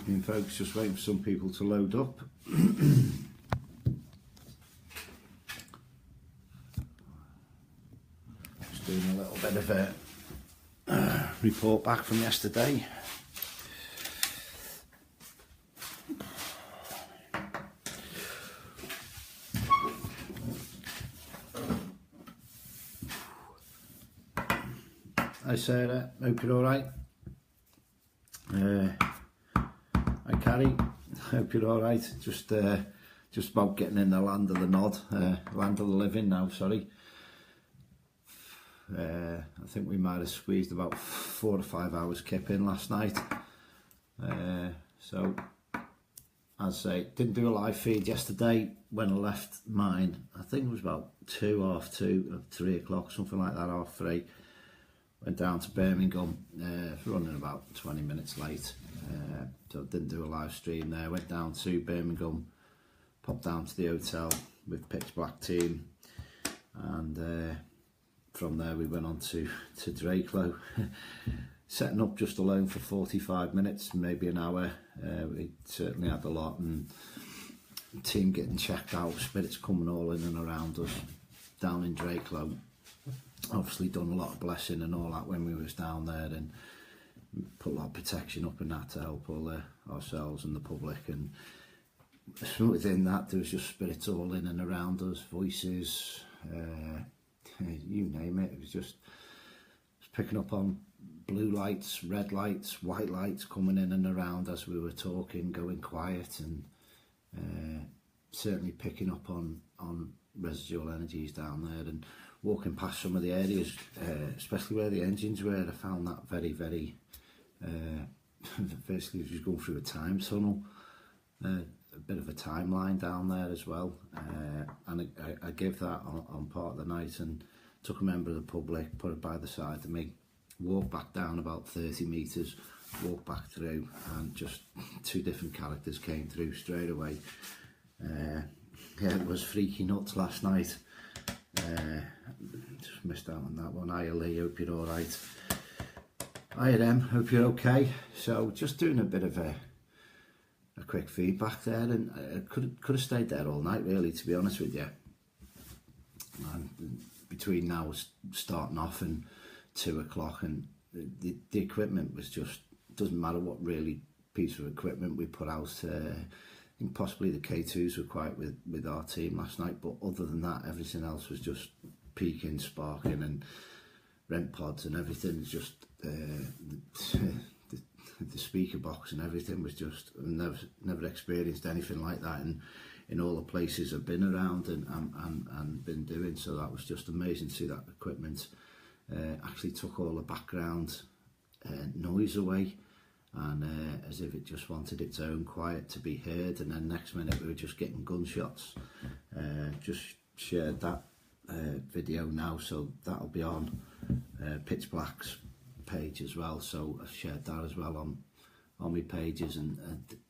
evening, folks. Just waiting for some people to load up. Just doing a little bit of a report back from yesterday. Hi Sarah, hope you're alright. Hi Carrie, hope you're alright. Just about getting in the land of the land of the living now, sorry. I think we might have squeezed about 4 or 5 hours kip in last night. So, as I say, didn't do a live feed yesterday when I left mine. I think it was about 2:30 or 3 o'clock, something like that, 3:30. Went down to Birmingham, running about 20 minutes late, so didn't do a live stream there. Went down to Birmingham, popped down to the hotel with Pitch Black team, and from there we went on to Drakelow, setting up just alone for 45 minutes, maybe an hour. We certainly had a lot, and the team getting checked out, spirits coming all in and around us down in Drakelow. Obviously done a lot of blessing and all that when we was down there, and put a lot of protection up in that to help all ourselves and the public. And within that there was just spirits all in and around us, voices, you name it. It was just picking up on blue lights, red lights, white lights coming in and around as we were talking, going quiet, and certainly picking up on residual energies down there. And walking past some of the areas, especially where the engines were, I found that very, very, basically just going through a time tunnel, a bit of a timeline down there as well. And I gave that on part of the night, and took a member of the public, put it by the side of me, walked back down about 30 metres, walked back through, and just 2 different characters came through straight away. Yeah, it was freaky nuts last night. Just missed out on that one. Hiya Lee, hope you're alright. Hiya Em, hope you're okay. So just doing a bit of a quick feedback there, and I could have stayed there all night really, to be honest with you. And between now starting off and 2 o'clock, and the equipment was just, doesn't matter what really piece of equipment we put out. I think possibly the K2s were quiet with our team last night, but other than that, everything else was just peaking, sparking, and rent pods and everything. Just the speaker box and everything was just, I've never experienced anything like that in all the places I've been around and been doing. So that was just amazing to see that equipment actually took all the background noise away. And as if it just wanted its own quiet to be heard, and then next minute we were just getting gunshots. Just shared that video now, so that'll be on Pitch Black's page as well, so I've shared that as well on my pages, and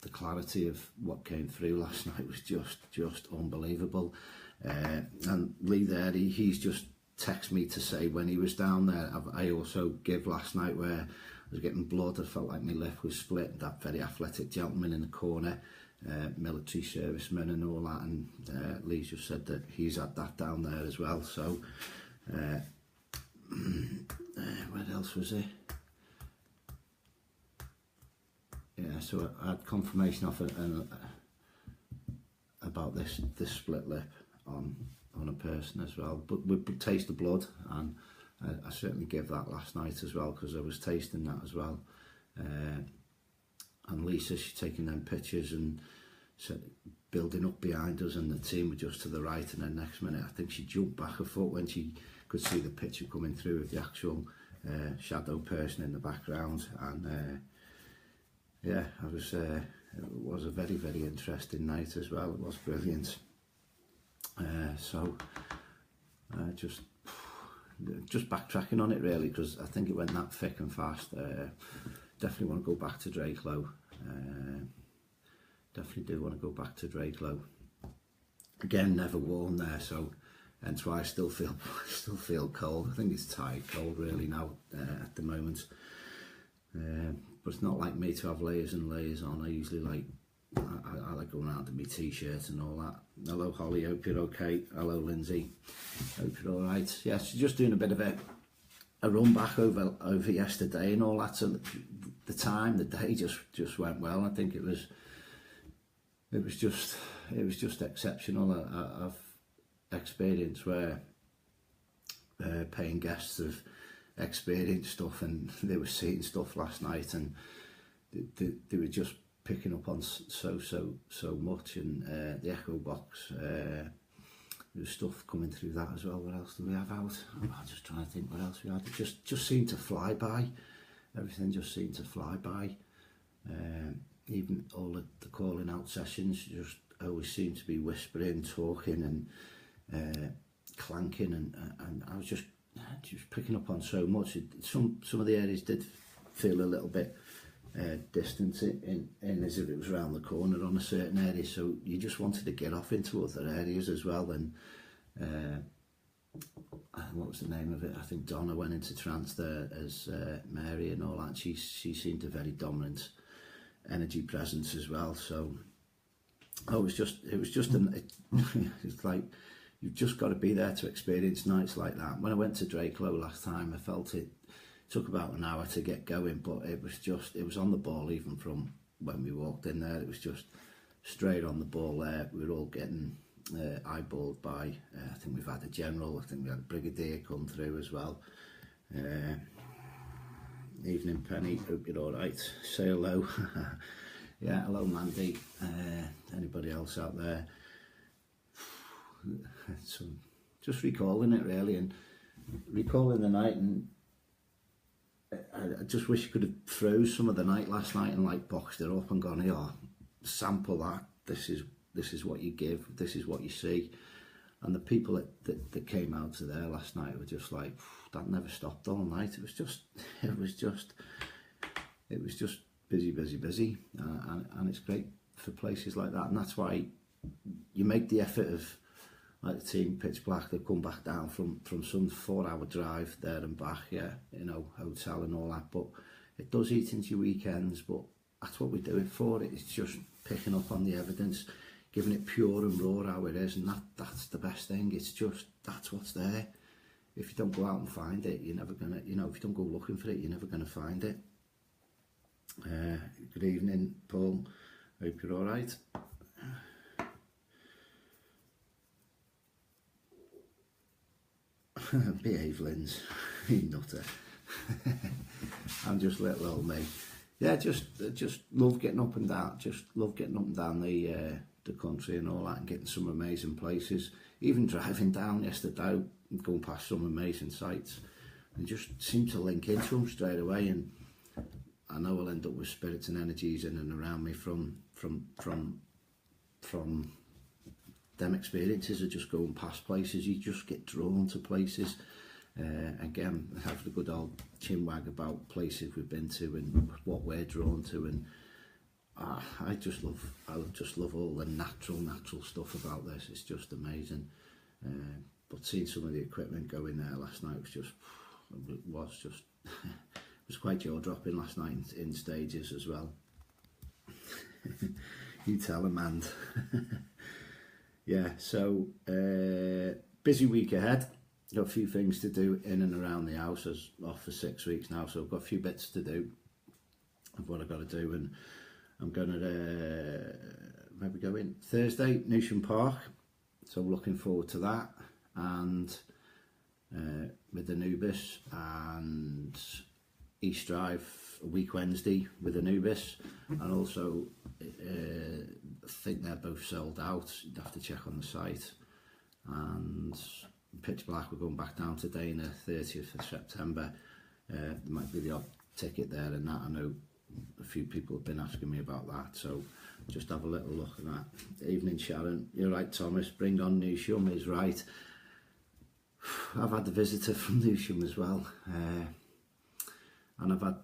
the clarity of what came through last night was just unbelievable. And Lee there, he's just texted me to say when he was down there. I also give last night where I was getting blood, I felt like my lip was split, that very athletic gentleman in the corner, military serviceman and all that, and Lee just said that he's had that down there as well. So what else was it? Yeah, so I had confirmation of it about this split lip on a person as well, but we taste the blood, and I certainly gave that last night as well, because I was tasting that as well. And Lisa, she's taking them pictures and building up behind us, and the team were just to the right, and then next minute I think she jumped back a foot when she could see the picture coming through of the actual shadow person in the background. And yeah, it was a very, very interesting night as well. It was brilliant. So just backtracking on it really, because I think it went that thick and fast. Definitely want to go back to Drakelow. Definitely do want to go back to Drakelow. Again, never warm there, so hence why I still feel cold. I think it's tight cold really now at the moment. but it's not like me to have layers and layers on. I usually like, I like going around in my t-shirt and all that. Hello Holly, hope you're okay. Hello Lindsay, hope you're all right. Yeah, so just doing a bit of a run back over yesterday and all that. So the day just went well. I think it was just exceptional. I've experienced where paying guests have experienced stuff, and they were seeing stuff last night, and they were just picking up on so much. And the echo box, there was stuff coming through that as well. What else do we have out? I'm just trying to think what else we had. It just seemed to fly by. Everything just seemed to fly by. Even all the calling out sessions just always seemed to be whispering, talking, and clanking, and I was just picking up on so much. Some of the areas did feel a little bit distant in as if it was around the corner on a certain area, so you just wanted to get off into other areas as well. And what was the name of it? I think Donna went into trance there as Mary and all that. She seemed a very dominant energy presence as well. So it's like you've just got to be there to experience nights like that. When I went to Drakelow last time, I felt it took about an hour to get going, but it was on the ball even from when we walked in there. It was just straight on the ball there. We were all getting eyeballed by, I think we've had a general, I think we had a brigadier come through as well. Evening Penny, hope you're all right. Say hello. Yeah, hello Mandy. Anybody else out there? So just recalling it really, and recalling the night, and I just wish you could have froze some of the night last night and like boxed it up and gone, oh, sample that. This is what you give. This is what you see. And the people that came out of there last night were just like, that never stopped all night. It was just busy, and it's great for places like that. And that's why you make the effort of, like the team Pitch Black, they've come back down from some 4-hour drive there and back, yeah, you know, hotel and all that, but it does eat into your weekends. But that's what we do it for. It's just picking up on the evidence, giving it pure and raw how it is, and that's the best thing. It's just, that's what's there. If you don't go out and find it, you're never gonna, you know, if you don't go looking for it, you're never gonna find it. Good evening, Paul, hope you're all right. Behave, Linz, you nutter. I'm just little old me. Yeah, just love getting up and down. Just love getting up and down the country and all that, and getting some amazing places. Even driving down yesterday, going past some amazing sites, and just seem to link into them straight away. And I know I'll end up with spirits and energies in and around me from them experiences of just going past places. You just get drawn to places. Again, have the good old chinwag about places we've been to and what we're drawn to, and I just love all the natural stuff about this. It's just amazing. But seeing some of the equipment go in there last night was just it was quite jaw-dropping last night in stages as well. You tell them, and yeah, so busy week ahead. Got a few things to do in and around the house. I was off for 6 weeks now, so I've got a few bits to do of what I've got to do, and I'm going to maybe go in Thursday, Newsham Park, so I'm looking forward to that, and with Anubis, and East Drive a week Wednesday with Anubis, and also I think they're both sold out. You'd have to check on the site. And Pitch Black, we're going back down today on the 30th of September. There might be the odd ticket there and that. I know a few people have been asking me about that, so just have a little look at that. Evening Sharon, you're right Thomas, bring on Newsham is right. I've had the visitor from Newsham as well, and I've had,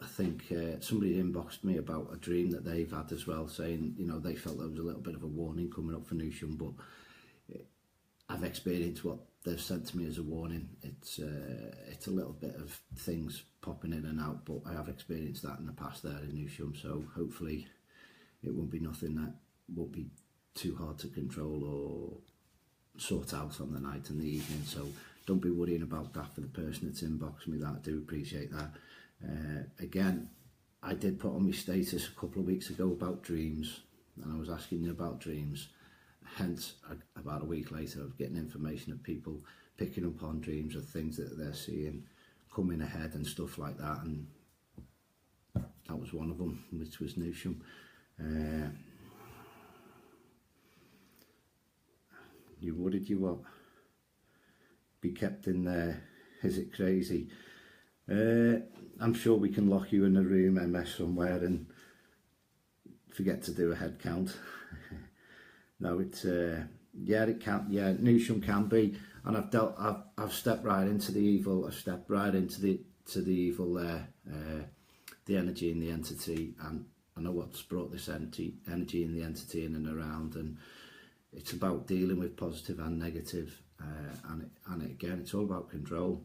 I think somebody inboxed me about a dream that they've had as well, saying, you know, they felt there was a little bit of a warning coming up for Newsham, but I've experienced what they've said to me as a warning. It's a little bit of things popping in and out, but I have experienced that in the past there in Newsham, so hopefully it won't be nothing that won't be too hard to control or sort out on the night and the evening. So don't be worrying about that for the person that's inboxing me that. I do appreciate that. Again, I did put on my status a couple of weeks ago about dreams, and I was asking you about dreams. Hence, about a week later, I was getting information of people picking up on dreams of things that they're seeing coming ahead and stuff like that, and that was one of them, which was Newsham. You worried you what? Be kept in there? Is it crazy? I'm sure we can lock you in a room, MS, somewhere and forget to do a head count. No, it's yeah, it can. Yeah, Newsham can be, and I've stepped right into the evil. I've stepped right into the evil there, the energy and the entity, and I know what's brought this energy and the entity in and around, and it's about dealing with positive and negative, and again, it's all about control.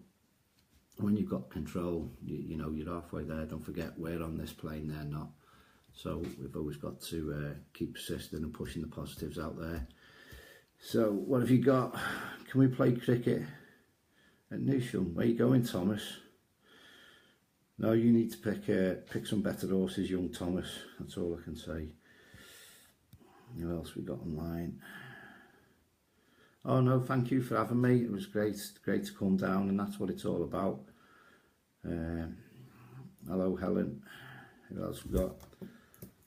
When you've got control, you know you're halfway there. Don't forget, we're on this plane, they're not. So we've always got to keep persisting and pushing the positives out there. So what have you got? Can we play cricket at Newsham? Where are you going, Thomas? No, you need to pick some better horses, young Thomas. That's all I can say. Who else we got online? Oh no, thank you for having me. It was great to come down, and that's what it's all about. Hello, Helen. Who else we got?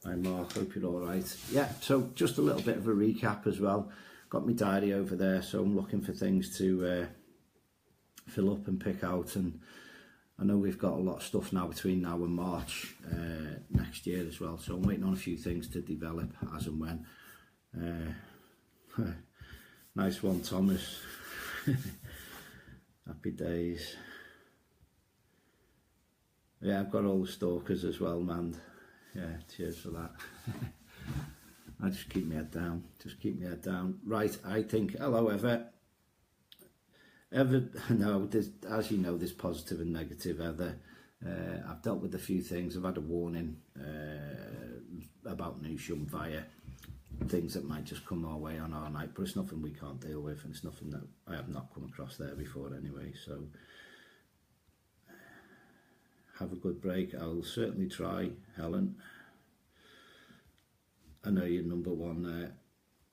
Hi, Mark. Hope you're all right. Yeah. So just a little bit of a recap as well. Got my diary over there, so I'm looking for things to fill up and pick out, and I know we've got a lot of stuff now between now and March next year as well. So I'm waiting on a few things to develop as and when. Nice one, Thomas. Happy days. Yeah, I've got all the stalkers as well, man. Yeah, cheers for that. I just keep my head down. Just keep my head down. Right, I think, hello, Ever, no, as you know, there's positive and negative, Ever. I've dealt with a few things. I've had a warning about Newsham via things that might just come our way on our night, but it's nothing we can't deal with, and it's nothing that I have not come across there before anyway. So have a good break. I'll certainly try, Helen. I know you're number one there.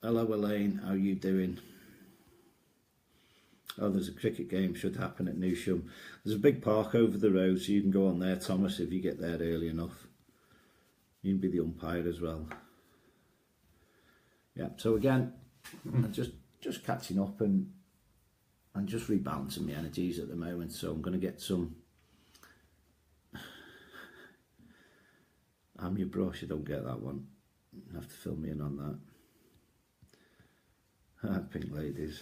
Hello, Elaine, how you doing? Oh, there's a cricket game should happen at Newsham. There's a big park over the road, so you can go on there, Thomas, if you get there early enough. You can be the umpire as well. Yeah, so again, just catching up and just rebalancing my energies at the moment. So I'm going to get some. I'm your brush, you don't get that one. You have to fill me in on that. Pink ladies.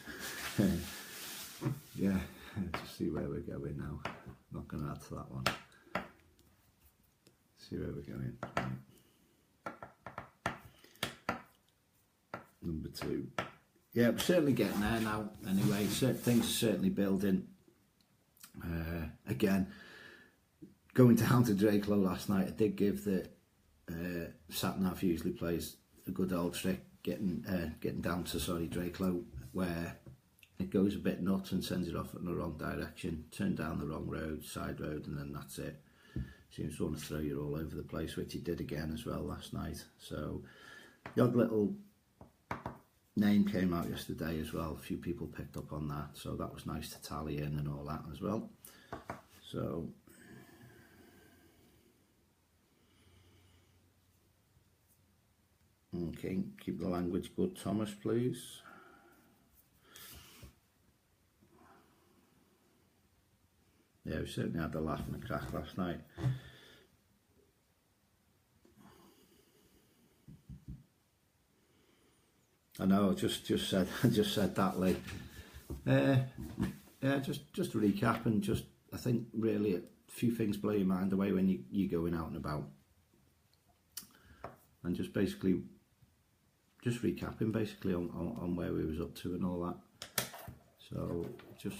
Yeah, just see where we're going now. I'm not going to add to that one. See where we're going. Number 2. Yeah, we're certainly getting there now. Anyway, things are certainly building. Again, going down to Drakelow last night, I did give the sat-nav usually plays a good old trick, getting down to Drakelow, where it goes a bit nuts and sends it off in the wrong direction. Turn down the wrong road, side road, and then that's it. Seems to want to throw you all over the place, which he did again as well last night. So the odd little name came out yesterday as well. A few people picked up on that, so that was nice to tally in and all that as well. So okay, keep the language good, Thomas, please. Yeah, we certainly had a laugh and a crack last night. I know, just said that, Lee. Yeah, just recap and just, I think really a few things blow your mind away when you're going out and about, and just basically just recapping basically on where we was up to and all that. So just,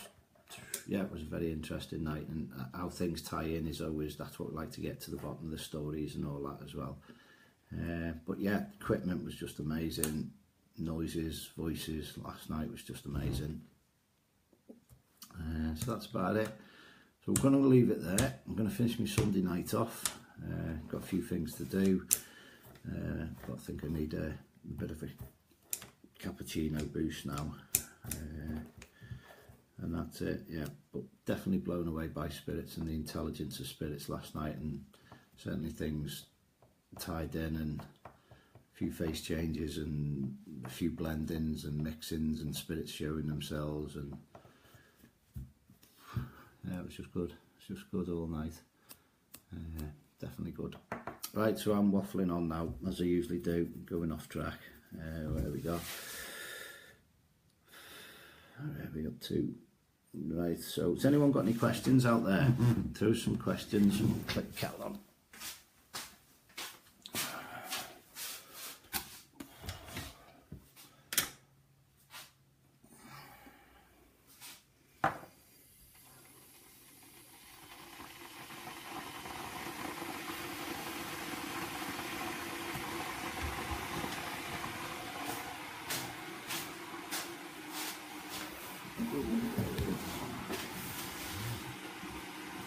yeah, it was a very interesting night, and how things tie in is always, that's what we like to get to the bottom of the stories and all that as well. But yeah, equipment was just amazing, noises, voices last night was just amazing. So that's about it. So we're going to leave it there. I'm going to finish my Sunday night off. Got a few things to do, but I think I need a bit of a cappuccino boost now. And that's it, yeah. But definitely blown away by spirits and the intelligence of spirits last night, and certainly things tied in, and a few face changes and a few blendings and mixings and spirits showing themselves, and yeah, it was just good. It's just good all night. Definitely good. Right, so I'm waffling on now, as I usually do, going off track. Where we go? Where are we up to? Right, so has anyone got any questions out there? Throw some questions and click cat on.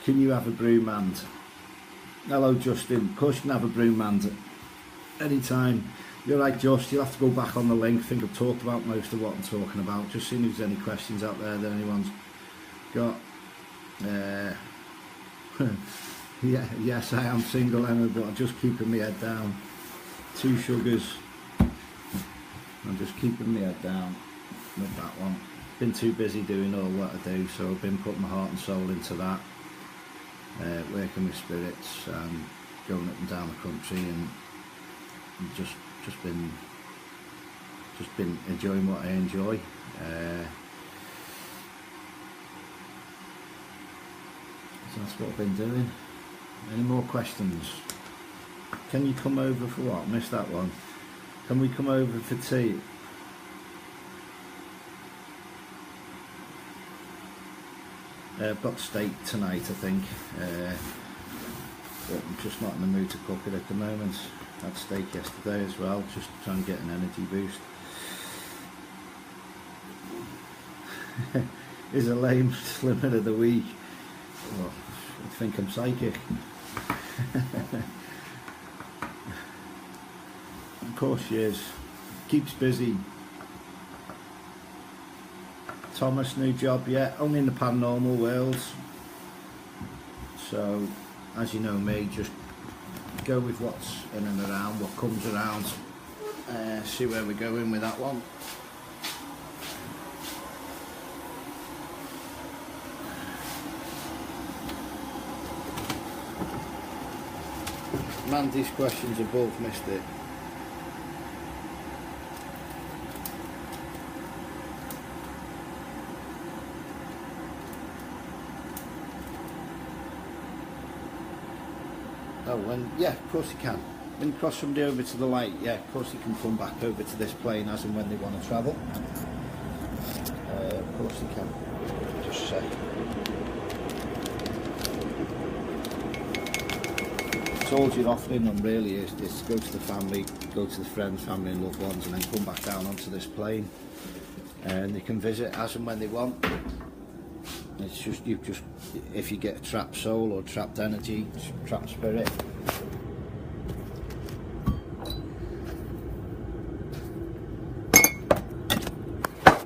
Can you have a broom hand? Hello Justin, of course you can have a broom hand anytime. You're right Just, you'll have to go back on the link. I think I've talked about most of what I'm talking about. Just seeing if there's any questions out there that anyone's got. Yeah, yes I am single Emma, but I'm just keeping my head down. 2 sugars. I'm just keeping my head down with that one. Been too busy doing all what I do, so I've been putting my heart and soul into that. Working with spirits and going up and down the country, and just been enjoying what I enjoy. So that's what I've been doing. Any more questions? Can you come over for what? Missed that one. Can we come over for tea? I've got steak tonight, I think, but I'm just not in the mood to cook it at the moment. I had steak yesterday as well, just trying to get an energy boost. Is a lame slimmer of the week. Well, I think I'm psychic. Of course she is. Keeps busy. Thomas, new job yet? Only in the paranormal world. So, as you know me, just go with what's in and around, what comes around. See where we're going with that one. Mandy's questions have both missed it. Oh, and yeah, of course you can. When you cross somebody over to the light, yeah, of course you can come back over to this plane as and when they want to travel. Of course you can. Just say. So all you're offering them really is to go to the family, go to the friends, family and loved ones, and then come back down onto this plane. And they can visit as and when they want. It's just, if you get a trapped soul or trapped energy, trapped spirit.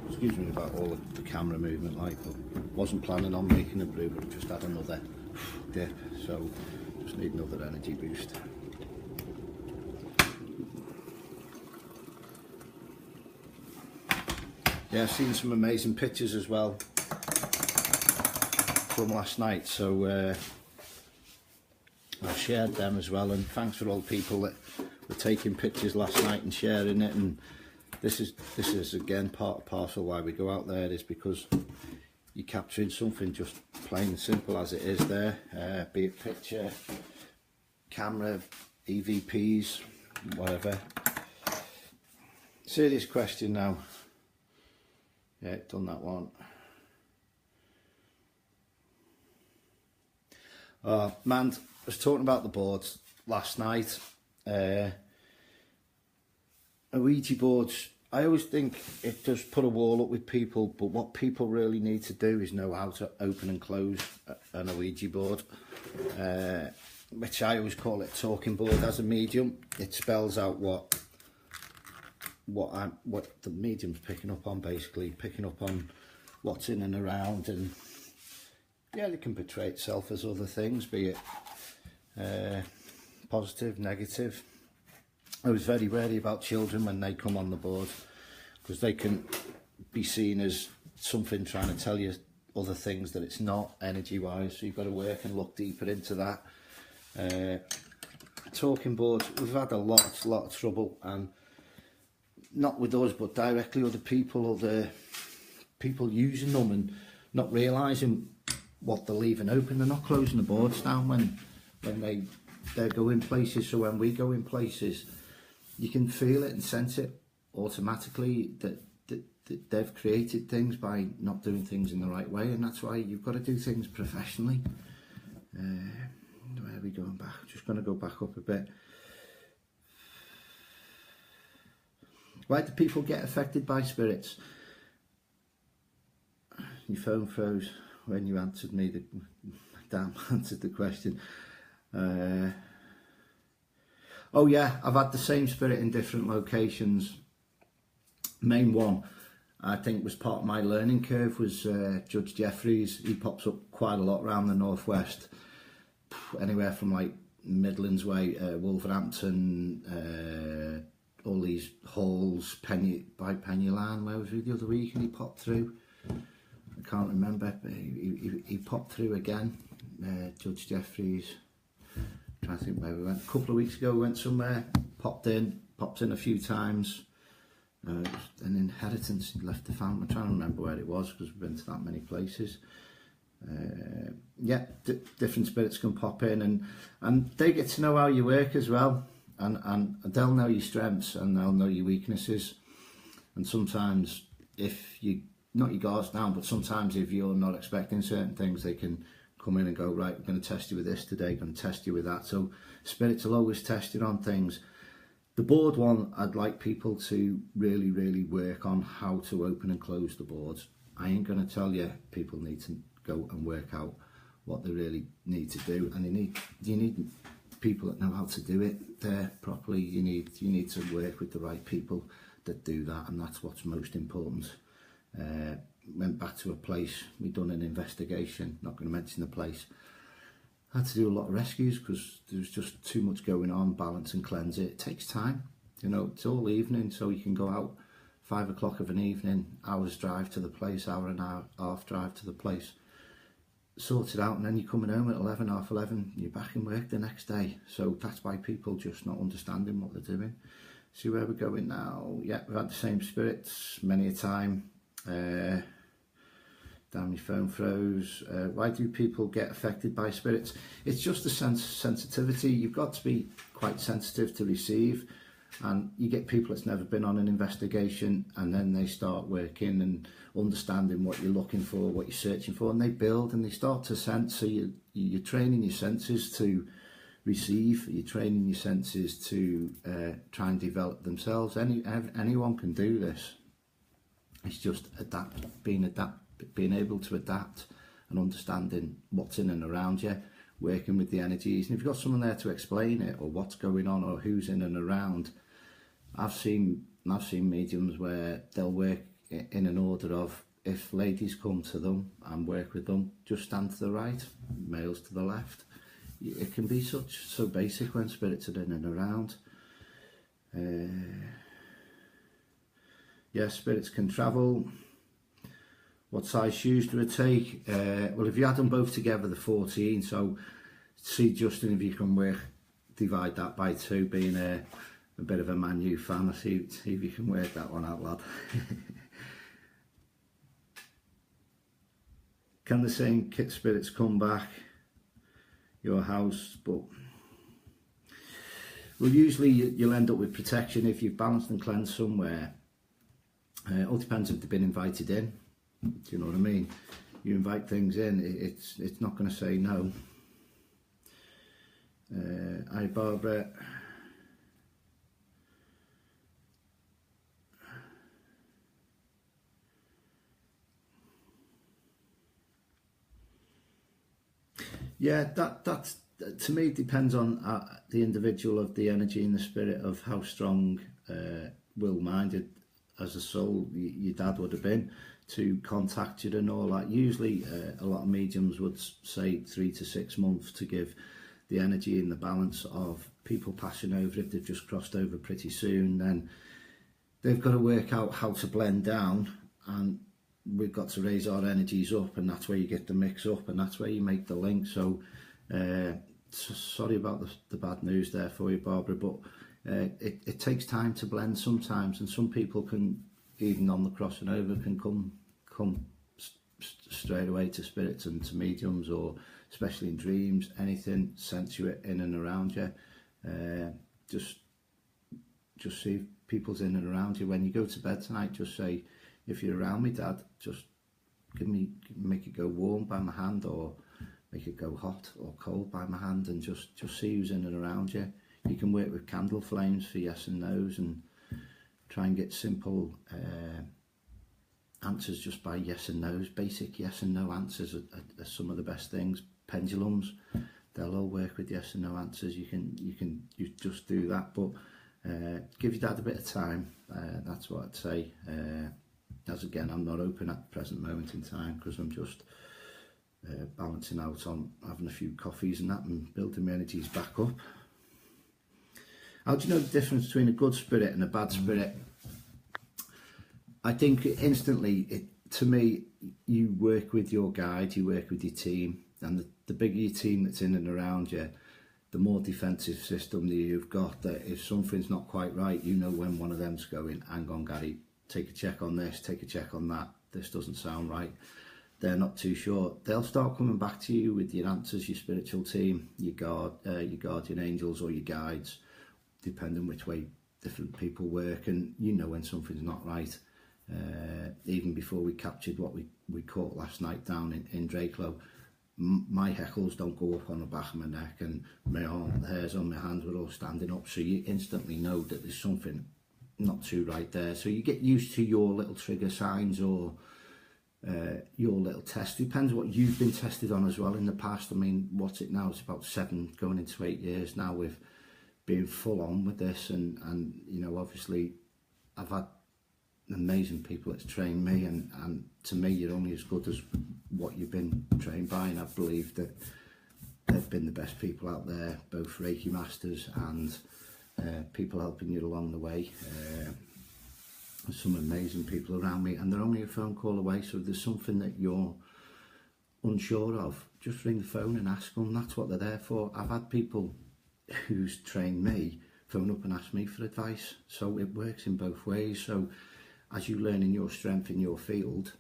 Excuse me about all the camera movement, like, but wasn't planning on making a brew, but just had another dip, so just need another energy boost. Yeah, I've seen some amazing pictures as well from last night, so I've shared them as well, and thanks for all the people that were taking pictures last night and sharing it. And this is again part and parcel why we go out there, is because you're capturing something just plain and simple as it is there, be it picture, camera, EVPs, whatever. Serious question now. Yeah, done that one. Man, I was talking about the boards last night. Ouija boards, I always think it does put a wall up with people, but what people really need to do is know how to open and close an Ouija board, which I always call it talking board as a medium. It spells out what the medium's picking up on, basically picking up on what's in and around, and yeah, it can portray itself as other things, be it positive, negative. I was very wary about children when they come on the board, because they can be seen as something trying to tell you other things that it's not, energy wise, so you've got to work and look deeper into that. Talking boards, we've had a lot of trouble, and not with us but directly other people using them and not realising what they're leaving open. They're not closing the boards down when they go in places. So when we go in places, you can feel it and sense it automatically that they've created things by not doing things in the right way, and that's why you've got to do things professionally. Where are we going back? Just going to go back up a bit. Why do people get affected by spirits? Your phone froze when you answered me. Answered the question. Oh yeah, I've had the same spirit in different locations. Main one, I think, was part of my learning curve, was Judge Jeffries. He pops up quite a lot around the northwest, anywhere from like Midlands way, Wolverhampton, all these halls, Penylan, where was he the other week, and he popped through. I can't remember, but he popped through again, Judge Jeffries. I think where we went a couple of weeks ago, we went somewhere, popped in a few times. An inheritance, he left the family. I'm trying to remember where it was, because we've been to that many places. Yeah, different spirits can pop in, and they get to know how you work as well, and they'll know your strengths and they'll know your weaknesses. And sometimes, if you not your guards down, but sometimes if you're not expecting certain things, they can come in and go, right, we're going to test you with this today, going to test you with that. So spirits will always test it on things. The board one, I'd like people to really work on how to open and close the boards. I ain't going to tell you people need to go and work out what they really need to do, and you need people that know how to do it there properly. You need to work with the right people that do that, and that's what's most important. Went back to a place, we done an investigation, not going to mention the place. Had to do a lot of rescues because there was just too much going on, balance and cleanse it. It takes time, you know, it's all evening, so you can go out 5 o'clock of an evening, hour's drive to the place, hour and a half drive to the place, sort it out, and then you're coming home at 11, half 11, you're back in work the next day. So that's why people just not understanding what they're doing. See where we're going now. Yeah, we've had the same spirits many a time. Damn, your phone froze. Why do people get affected by spirits? It's just a sensitivity. You've got to be quite sensitive to receive, and you get people that's never been on an investigation, and then they start working and understanding what you're looking for, what you're searching for, and they build and they start to sense. So you're training your senses to receive, you're training your senses to try and develop themselves. Anyone can do this. It's just being able to adapt and understanding what's in and around you, working with the energies. And if you've got someone there to explain it, or what's going on, or who's in and around, I've seen mediums where they'll work in an order of, if ladies come to them and work with them, just stand to the right, males to the left. It can be so basic when spirits are in and around. Yeah, spirits can travel. What size shoes do it take? Well, if you add them both together, they're 14. So, see, Justin, if you can divide that by 2, being a bit of a Man U fan. See if you can work that one out, lad. Can the same kit spirits come back your house? But well, usually you'll end up with protection if you've balanced and cleansed somewhere. It all depends if they've been invited in. Do you know what I mean? You invite things in, it's not going to say no. Hi Barbara. Yeah, that's to me depends on the individual, of the energy and the spirit of how strong will-minded as a soul your dad would have been to contact you and all that. Usually a lot of mediums would say 3 to 6 months to give the energy and the balance of people passing over. If they've just crossed over pretty soon, then they've got to work out how to blend down, and we've got to raise our energies up, and that's where you get the mix up, and that's where you make the link. So sorry about the bad news there for you, Barbara, but it takes time to blend sometimes, and some people can, even on the crossing over, can come straight away to spirits and to mediums, or especially in dreams, anything, sense you in and around you. Just see people's in and around you. When you go to bed tonight, just say, if you're around me, Dad, just make it go warm by my hand, or make it go hot or cold by my hand, and just see who's in and around you. You can work with candle flames for yes and no's, and try and get simple answers just by yes and no's. Basic yes and no answers are some of the best things. Pendulums, they'll all work with yes and no answers. You just do that, but give your dad a bit of time. That's what I'd say. As again, I'm not open at the present moment in time, because I'm just balancing out on having a few coffees and that, and building my energies back up. How do you know the difference between a good spirit and a bad spirit? I think instantly, to me, you work with your guide, you work with your team, and the bigger your team that's in and around you, the more defensive system that you've got, that if something's not quite right, you know when one of them's going, hang on Gary, take a check on this, take a check on that, this doesn't sound right. They're not too sure. They'll start coming back to you with your answers, your spiritual team, your guardian angels, or your guides, depending which way different people work, and you know when something's not right. Even before we captured what we caught last night down in Drakelow, my heckles don't go up on the back of my neck, and my arm, the hairs on my hands were all standing up, so you instantly know that there's something not too right there. So you get used to your little trigger signs, or your little test. Depends what you've been tested on as well in the past. I mean, what's it now? It's about 7 going into 8 years now with being full on with this, and you know, obviously I've had amazing people that's trained me, and to me, you're only as good as what you've been trained by, and I believe that they've been the best people out there, both Reiki masters and people helping you along the way. There's some amazing people around me, and they're only a phone call away. So if there's something that you're unsure of, just ring the phone and ask them. That's what they're there for. I've had people who's trained me phone up and ask me for advice, so it works in both ways. So as you learn in your strength in your field,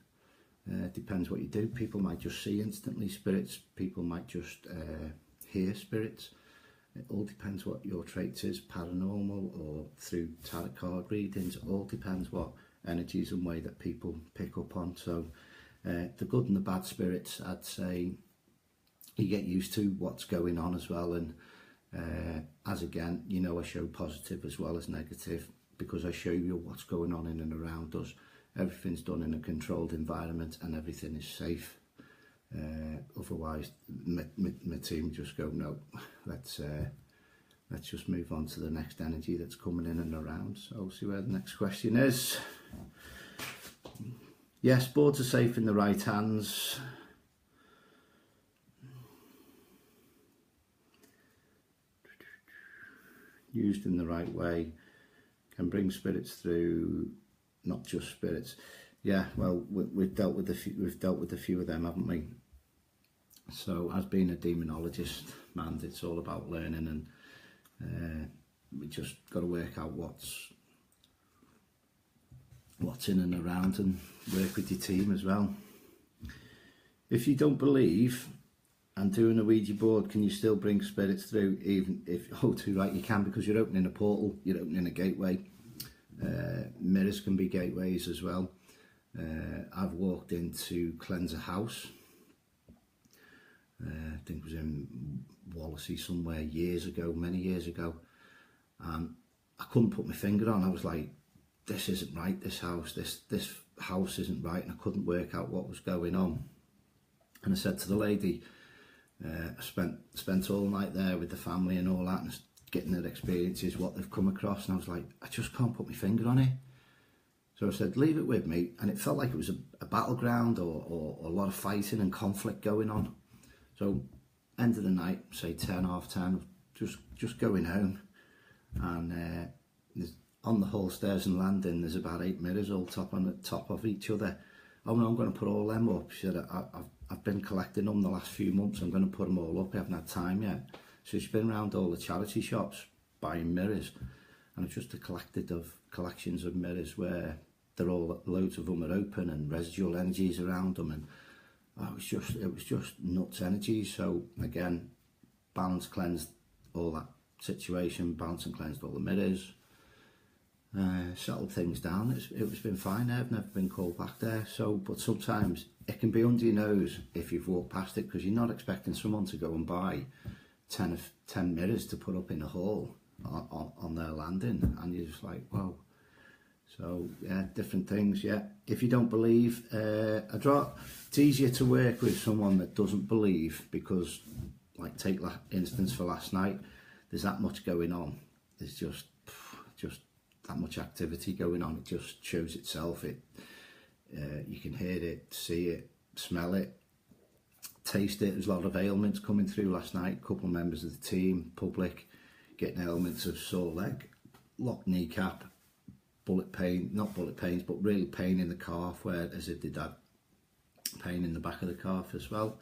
depends what you do. People might just see instantly spirits, people might just hear spirits. It all depends what your traits is, paranormal or through tarot card readings. It all depends what energies and way that people pick up on. So the good and the bad spirits, I'd say you get used to what's going on as well. And as again, you know, I show positive as well as negative, because I show you what's going on in and around us. Everything's done in a controlled environment, and everything is safe. Otherwise, my team just go, no, let's just move on to the next energy that's coming in and around. So I'll see where the next question is. Yes, boards are safe in the right hands. Used in the right way, can bring spirits through, not just spirits. Yeah, well, we've dealt with a few of them, haven't we? So, as being a demonologist, man, it's all about learning, and we just got to work out what's in and around, and work with your team as well. If you don't believe, and doing a Ouija board, can you still bring spirits through? Even if, oh, too right, you can, because you're opening a portal, you're opening a gateway. Mirrors can be gateways as well. I've walked in to cleanse a house, I think it was in Wallasey somewhere years ago, many years ago. And I couldn't put my finger on. I was like, this isn't right, this house isn't right, and I couldn't work out what was going on. And I said to the lady, I spent all night there with the family and all that, and getting their experiences, what they've come across, and I was like, I just can't put my finger on it. So I said, leave it with me, and it felt like it was a battleground or a lot of fighting and conflict going on. So end of the night, say 10, half 10, just going home, and on the hall stairs and landing, there's about 8 mirrors all on the top of each other. Oh no, I'm going to put all them up. She said, I've been collecting them the last few months, I'm going to put them all up, I haven't had time yet. So she's been around all the charity shops buying mirrors, and it's just collections of mirrors where loads of them are open and residual energies around them, and it was just nuts energies. So again, balance cleansed all that situation, balance and cleansed all the mirrors, settled things down. It's been fine. I've never been called back there. So, but sometimes it can be under your nose if you've walked past it, because you're not expecting someone to go and buy 10 mirrors to put up in a hall on their landing, and you're just like, wow. So yeah, different things. Yeah, if you don't believe, it's easier to work with someone that doesn't believe, because, like, take instance for last night, there's that much going on. There's just that much activity going on. It just shows itself. You can hear it, see it, smell it, taste it. There's a lot of ailments coming through last night. A couple of members of the team, public, getting ailments of sore leg, locked kneecap, not bullet pains, but really pain in the calf, where as if they'd had pain in the back of the calf as well.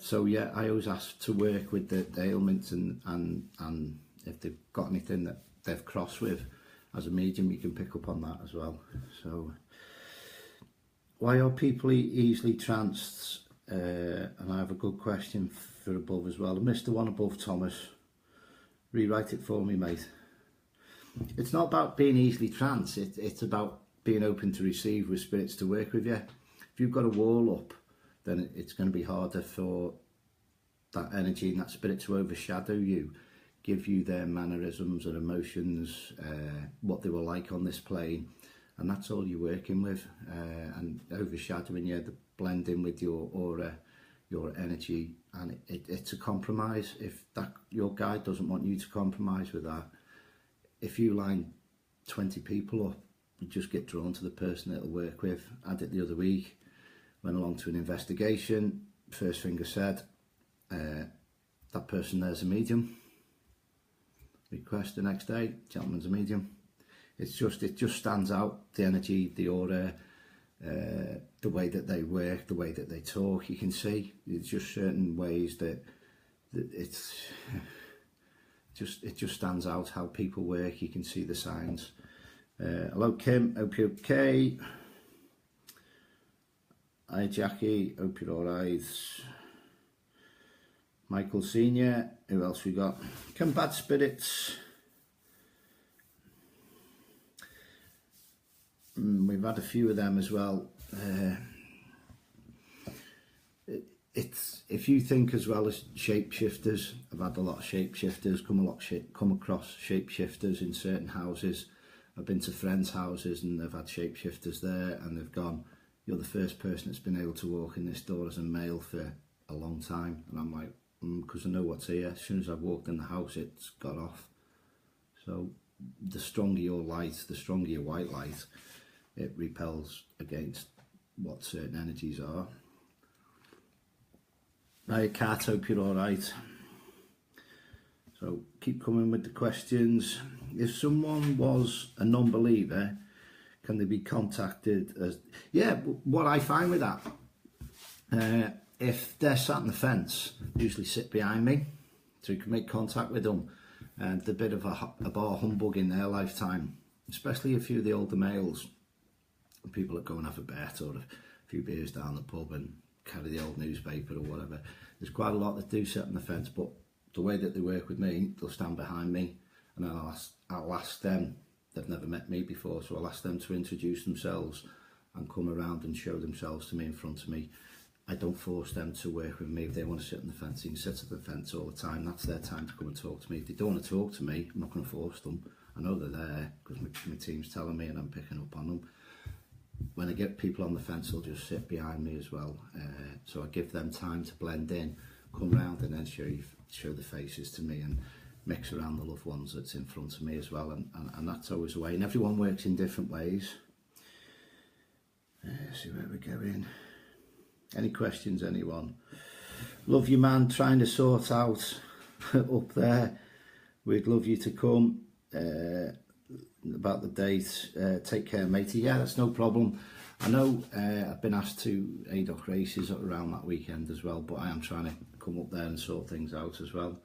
So yeah, I always ask to work with the ailments, and if they've got anything that they've crossed with, as a medium, you can pick up on that as well. So why are people easily tranced? And I have a good question for above as well. Mr. One Above Thomas, rewrite it for me, mate. It's not about being easily tranced, it's about being open to receive with spirits to work with you. If you've got a wall up, then it's going to be harder for that energy and that spirit to overshadow you, give you their mannerisms and emotions, what they were like on this plane, and that's all you're working with, and overshadowing you, the blending with your aura, your energy, and it's a compromise. If your guide doesn't want you to compromise with that, if you line 20 people up, you just get drawn to the person it'll work with. I did it the other week, went along to an investigation, first thing I said, that person there's a medium. Request the next day, gentleman's a medium. It just stands out, the energy, the aura, the way that they work, the way that they talk. You can see it's just certain ways that it just stands out how people work. You can see the signs. Hello Kim, hope you're okay. Hi Jackie, hope you're alright. Michael Senior, who else we got? Come bad spirits. We've had a few of them as well. If you think as well as shapeshifters, I've had a lot of shapeshifters, come across shapeshifters in certain houses. I've been to friends' houses and they've had shapeshifters there, and they've gone, you're the first person that's been able to walk in this door as a male for a long time. And I'm like, because I know what's here. As soon as I've walked in the house, it's got off. So the stronger your light, the stronger your white light, it repels against what certain energies are. Right, Kat, hope you're alright. So keep coming with the questions. If someone was a non-believer, can they be contacted as... Yeah, what I find with that, if they're sat on the fence, they usually sit behind me, so you can make contact with them. And they're a bit of a bar humbug in their lifetime, especially a few of the older males. People that go and have a bet or a few beers down the pub and carry the old newspaper or whatever. There's quite a lot that do sit on the fence, but the way that they work with me, they'll stand behind me, and I'll ask them. They've never met me before, so I'll ask them to introduce themselves and come around and show themselves to me in front of me. I don't force them to work with me. If they want to sit on the fence, they can sit at the fence all the time. That's their time to come and talk to me. If they don't want to talk to me, I'm not going to force them. I know they're there because my team's telling me and I'm picking up on them. When I get people on the fence, they'll just sit behind me as well. So I give them time to blend in, come round and then show the faces to me and mix around the loved ones that's in front of me as well. And that's always the way. And everyone works in different ways. See where we're going. Any questions, anyone? Love you, man. Trying to sort out up there. We'd love you to come. About the date, take care, matey. Yeah, that's no problem. I know I've been asked to ADOC races around that weekend as well, but I am trying to come up there and sort things out as well.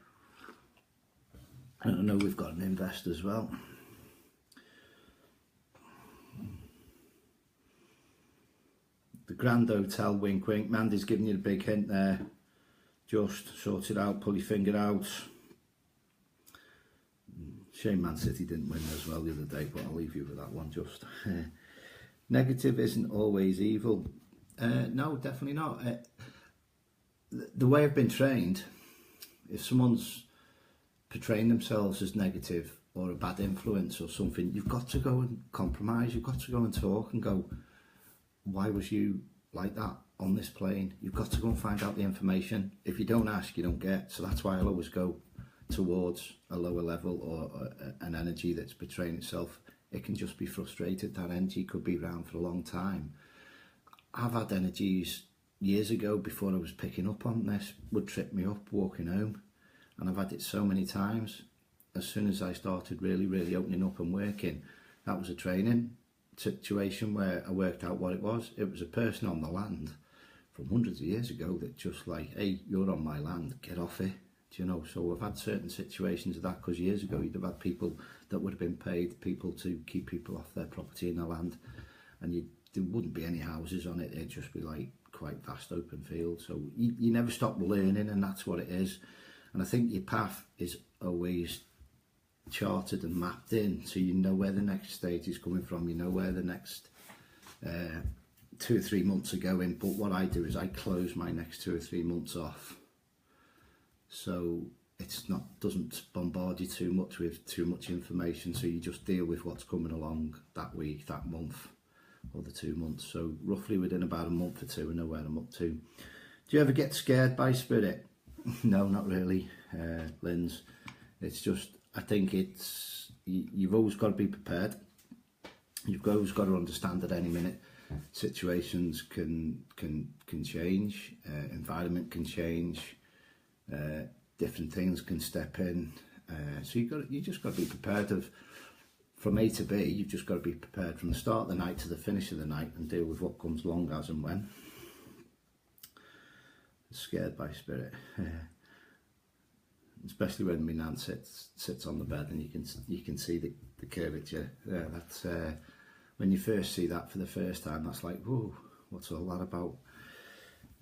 And I know we've got an investor as well. The Grand Hotel, wink wink. Mandy's giving you a big hint there. Just sort it out, pull your finger out. Shame Man City didn't win as well the other day, but I'll leave you with that one. Just negative isn't always evil. No, definitely not. The way I've been trained, if someone's portraying themselves as negative or a bad influence or something, you've got to go and compromise. You've got to go and talk and go, why was you like that on this plane? You've got to go and find out the information. If you don't ask, you don't get. So that's why I'll always go towards a lower level or an energy that's betraying itself. It can just be frustrated. That energy could be around for a long time. I've had energies years ago before I was picking up on this, would trip me up walking home, and I've had it so many times. As soon as I started really opening up and working, that was a training situation where I worked out what it was. It was a person on the land from hundreds of years ago that just like, hey, you're on my land, get off it. You know, so I've had certain situations of that, because years ago you'd have had people that would have been paid people to keep people off their property in the land, and there wouldn't be any houses on it. It'd just be like quite vast open fields. So you never stop learning, and that's what it is. And I think your path is always charted and mapped in, so you know where the next stage is coming from, you know where the next 2 or 3 months are going. But what I do is I close my next 2 or 3 months off, so it's not, doesn't bombard you too much with too much information, so you just deal with what's coming along that week, that month, or the 2 months. So roughly within about a month or two I know where I'm up to. Do you ever get scared by spirit? No, not really, Linz. It's just, I think it's, you've always got to be prepared. You've always got to understand at any minute situations can change, environment can change, different things can step in. So you just got to be prepared of, from A to B. You've just got to be prepared from the start of the night to the finish of the night and deal with what comes along as and when. Scared by spirit. Especially when my nan sits on the bed and you can see the curvature. Yeah, that's when you first see that for the first time, that's like, whoa, what's all that about?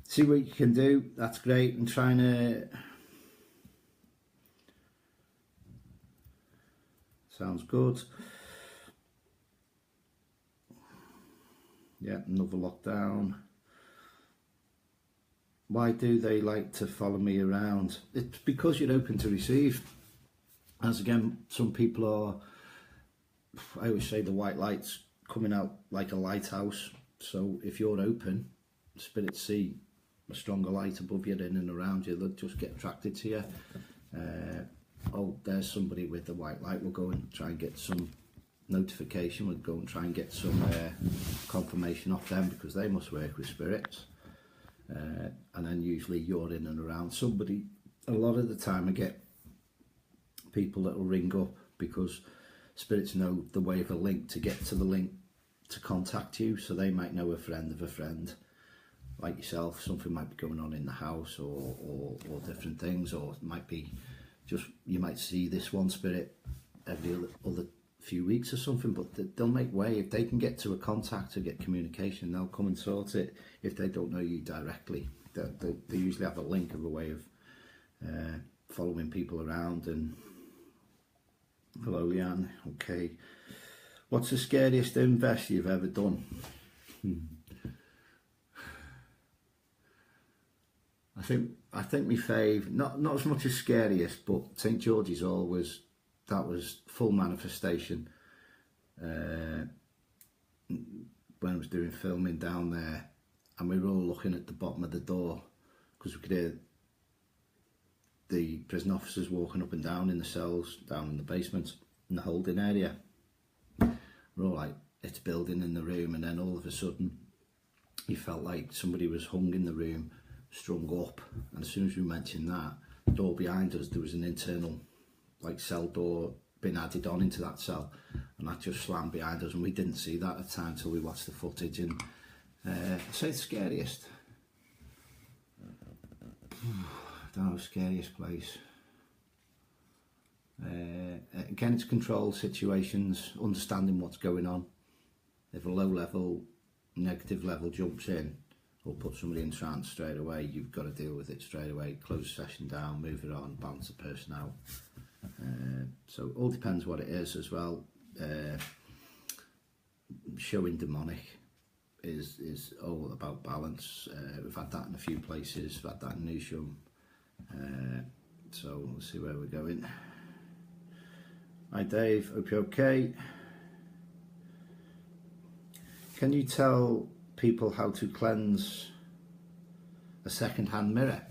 See what you can do. That's great. And trying to, sounds good. Yeah, another lockdown. Why do they like to follow me around? It's because you're open to receive. As again, some people are, I always say the white light's coming out like a lighthouse. So if you're open, spirits see a stronger light above you in and around you, they'll just get attracted to you. Oh, there's somebody with the white light, we'll go and try and get some notification, we'll go and try and get some confirmation off them, because they must work with spirits. And then usually you're in and around somebody. A lot of the time I get people that will ring up because spirits know the way of a link to get to the link to contact you. So they might know a friend of a friend like yourself. Something might be going on in the house or different things, or it might be just, you might see this one spirit every other few weeks or something, but they'll make way. If they can get to a contact or get communication, they'll come and sort it. If they don't know you directly, they usually have a link of a way of following people around. And hello, Leanne. Okay, what's the scariest invest you've ever done? I think my fave, not as much as Scariest, but St George's Hall that was full manifestation. When I was doing filming down there, and we were all looking at the bottom of the door because we could hear the prison officers walking up and down in the cells, down in the basement, in the holding area. We're all like, it's building in the room, and then all of a sudden, you felt like somebody was hung in the room, strung up, and as soon as we mentioned that, the door behind us, there was an internal, like, cell door been added on into that cell, and that just slammed behind us, and we didn't see that at the time until we watched the footage. And I'd say the Scariest. I don't know, scariest place. Again, it's control situations, understanding what's going on. If a low level, negative level jumps in, or put somebody in trance straight away, you've got to deal with it straight away. Close the session down, move it on, bounce the person out. So it all depends what it is as well. Showing demonic is all about balance. We've had that in a few places, we've had that in Newsham. So we'll see where we're going. Hi Dave, hope you're okay. Can you tell people how to cleanse a second-hand mirror?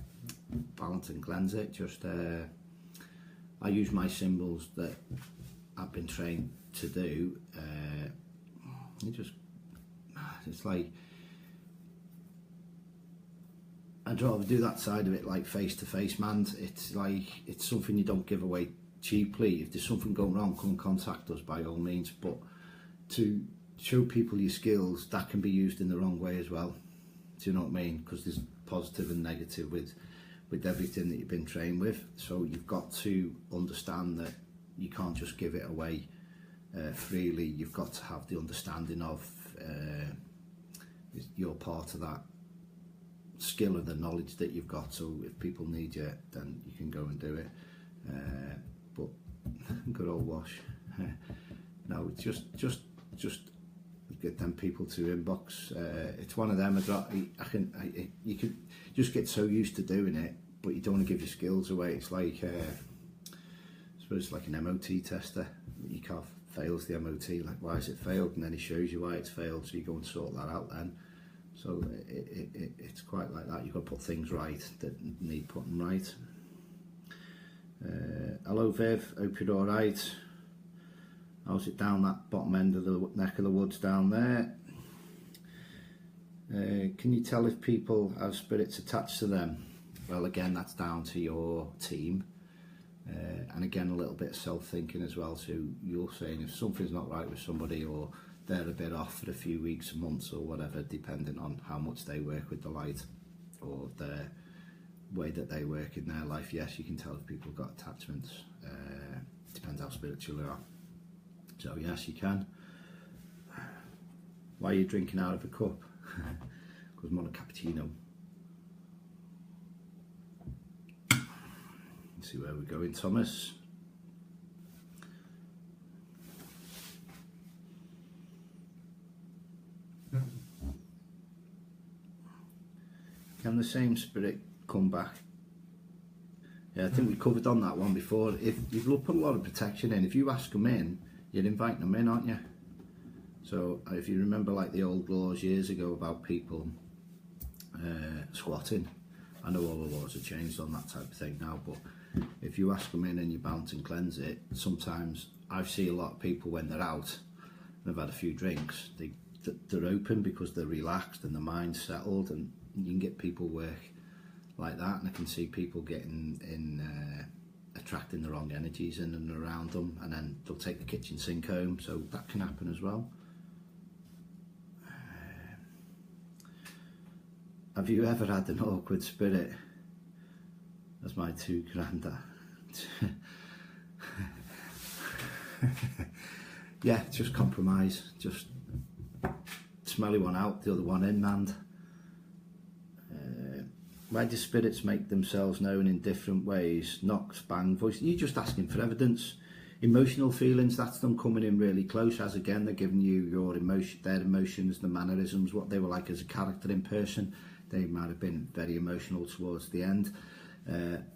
Balance and cleanse it. Just I use my symbols that I've been trained to do. It's like, I'd rather do that side of it like face to face, man. It's like, it's something you don't give away cheaply. If there's something going wrong, come and contact us by all means. But to show people your skills, that can be used in the wrong way as well. Do you know what I mean? Because there's positive and negative with everything that you've been trained with. So you've got to understand that you can't just give it away freely. You've got to have the understanding of you're part of that skill and the knowledge that you've got. So if people need you, then you can go and do it. But good old Wash. No, just get them people to inbox. It's one of them. You can just get so used to doing it, but you don't want to give your skills away. It's like I suppose it's like an MOT tester. Your car fails the MOT. Like, why has it failed? And then he shows you why it's failed. So you go and sort that out then. So it's quite like that. You've got to put things right that need putting right. Hello Viv, hope you're all right. How's it down that bottom end of the neck of the woods down there? Can you tell if people have spirits attached to them? Well, again, that's down to your team. And again, a little bit of self-thinking as well. So you're saying if something's not right with somebody, or they're a bit off for a few weeks, months or whatever, depending on how much they work with the light or the way that they work in their life. Yes, you can tell if people have got attachments. Depends how spiritual they are. So yes, you can. Why are you drinking out of a cup? Because I'm on a cappuccino. Let's see where we're going, Thomas. Can the same spirit come back? Yeah, I think we covered on that one before. If you've put a lot of protection in, if you ask them in, you're inviting them in, aren't you? So if you remember like the old laws years ago about people squatting, I know all the laws have changed on that type of thing now, but if you ask them in and you bounce and cleanse it, sometimes I see a lot of people when they're out and have had a few drinks, they're open because they're relaxed and the mind's settled, and you can get people work like that, and I can see people getting in attracting the wrong energies in and around them, and then they'll take the kitchen sink home, so that can happen as well. Have you ever had an awkward spirit? That's my two granddad. Yeah, just compromise, just smelly one out, the other one in, man. Why do spirits make themselves known in different ways? Knocks, bang, voice. You're just asking for evidence. Emotional feelings, that's them coming in really close, as again they're giving you your emotion, their emotions, the mannerisms, what they were like as a character in person. they might have been very emotional towards the end.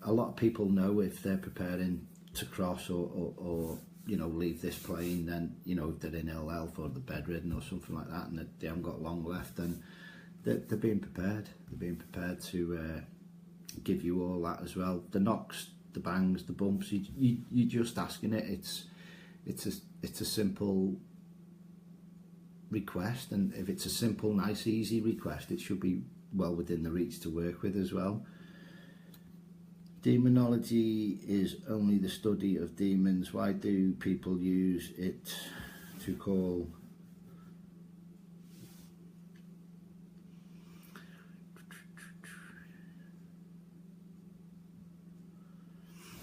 A lot of people know if they're preparing to cross or you know, leave this plane, then, you know, if they're in ill health or they're bedridden or something like that, and they haven't got long left, then they're being prepared. They're being prepared to give you all that as well. The knocks, the bangs, the bumps, you're just asking it. It's a simple request, and if it's a simple, nice, easy request, it should be well within the reach to work with as well. Demonology is only the study of demons. Why do people use it to call?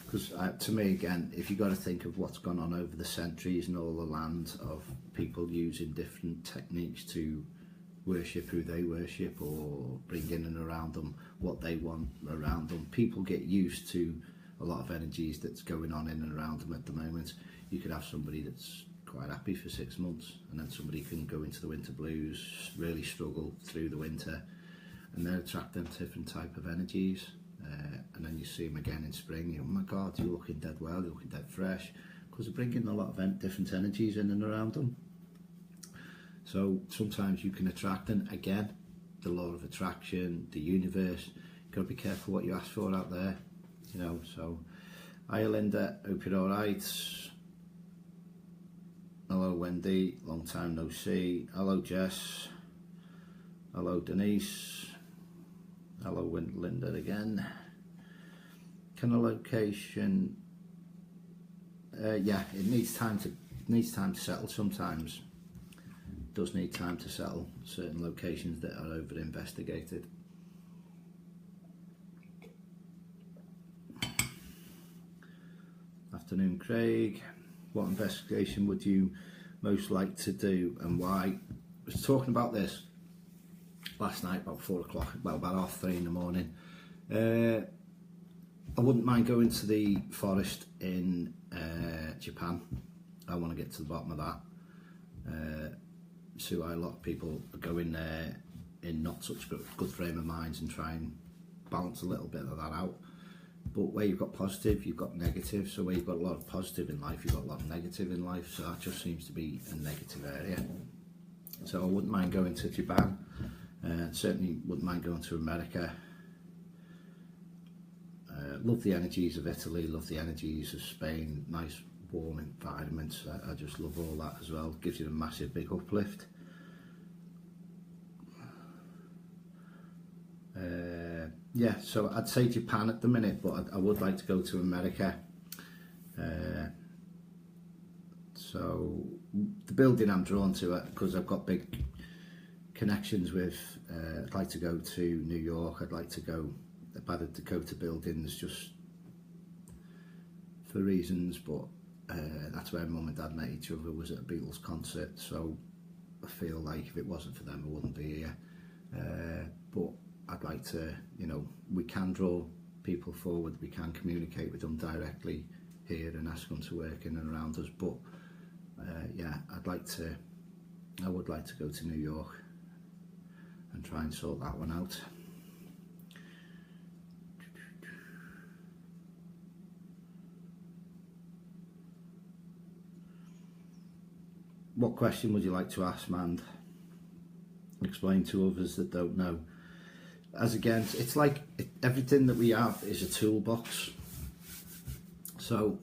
Because to me, again, if you've got to think of what's gone on over the centuries and all the land of people using different techniques to worship who they worship or bring in and around them what they want around them, people get used to a lot of energies that's going on in and around them at the moment. You could have somebody that's quite happy for 6 months, and then somebody can go into the winter blues, really struggle through the winter, and they're attracting different type of energies. And then you see them again in spring. Oh my God, you're looking dead well, you're looking dead fresh, because they're bringing a lot of different energies in and around them. So sometimes you can attract, and again, the law of attraction, the universe, you've got to be careful what you ask for out there, you know. So, hi Linda, hope you're alright. Hello Wendy, long time no see. Hello Jess. Hello Denise. Hello Linda again. Can a location? Yeah, it needs time to settle sometimes. It does need time to settle certain locations that are over investigated. Afternoon, Craig. What investigation would you most like to do, and why? I was talking about this last night about 4 o'clock, well, about 3:30 in the morning. I wouldn't mind going to the forest in Japan. I want to get to the bottom of that. See why a lot of people are going there in not such good frame of minds and try and balance a little bit of that out. But where you've got positive, you've got negative. So where you've got a lot of positive in life, you've got a lot of negative in life. So that just seems to be a negative area. So I wouldn't mind going to Japan. Certainly wouldn't mind going to America. Love the energies of Italy, love the energies of Spain, nice warm environments. I just love all that as well. Gives you a massive big uplift. Yeah, so I'd say Japan at the minute, but I would like to go to America. So the building I'm drawn to it because I've got big connections with. I'd like to go to New York. I'd like to go by the Dakota buildings just for reasons, but that's where Mum and Dad met each other, was at a Beatles concert. So I feel like if it wasn't for them, I wouldn't be here. But I'd like to, you know, we can draw people forward, we can communicate with them directly here and ask them to work in and around us. But yeah, I would like to go to New York and try and sort that one out. What question would you like to ask, Mand? Explain to others that don't know. As again, it's like everything that we have is a toolbox. So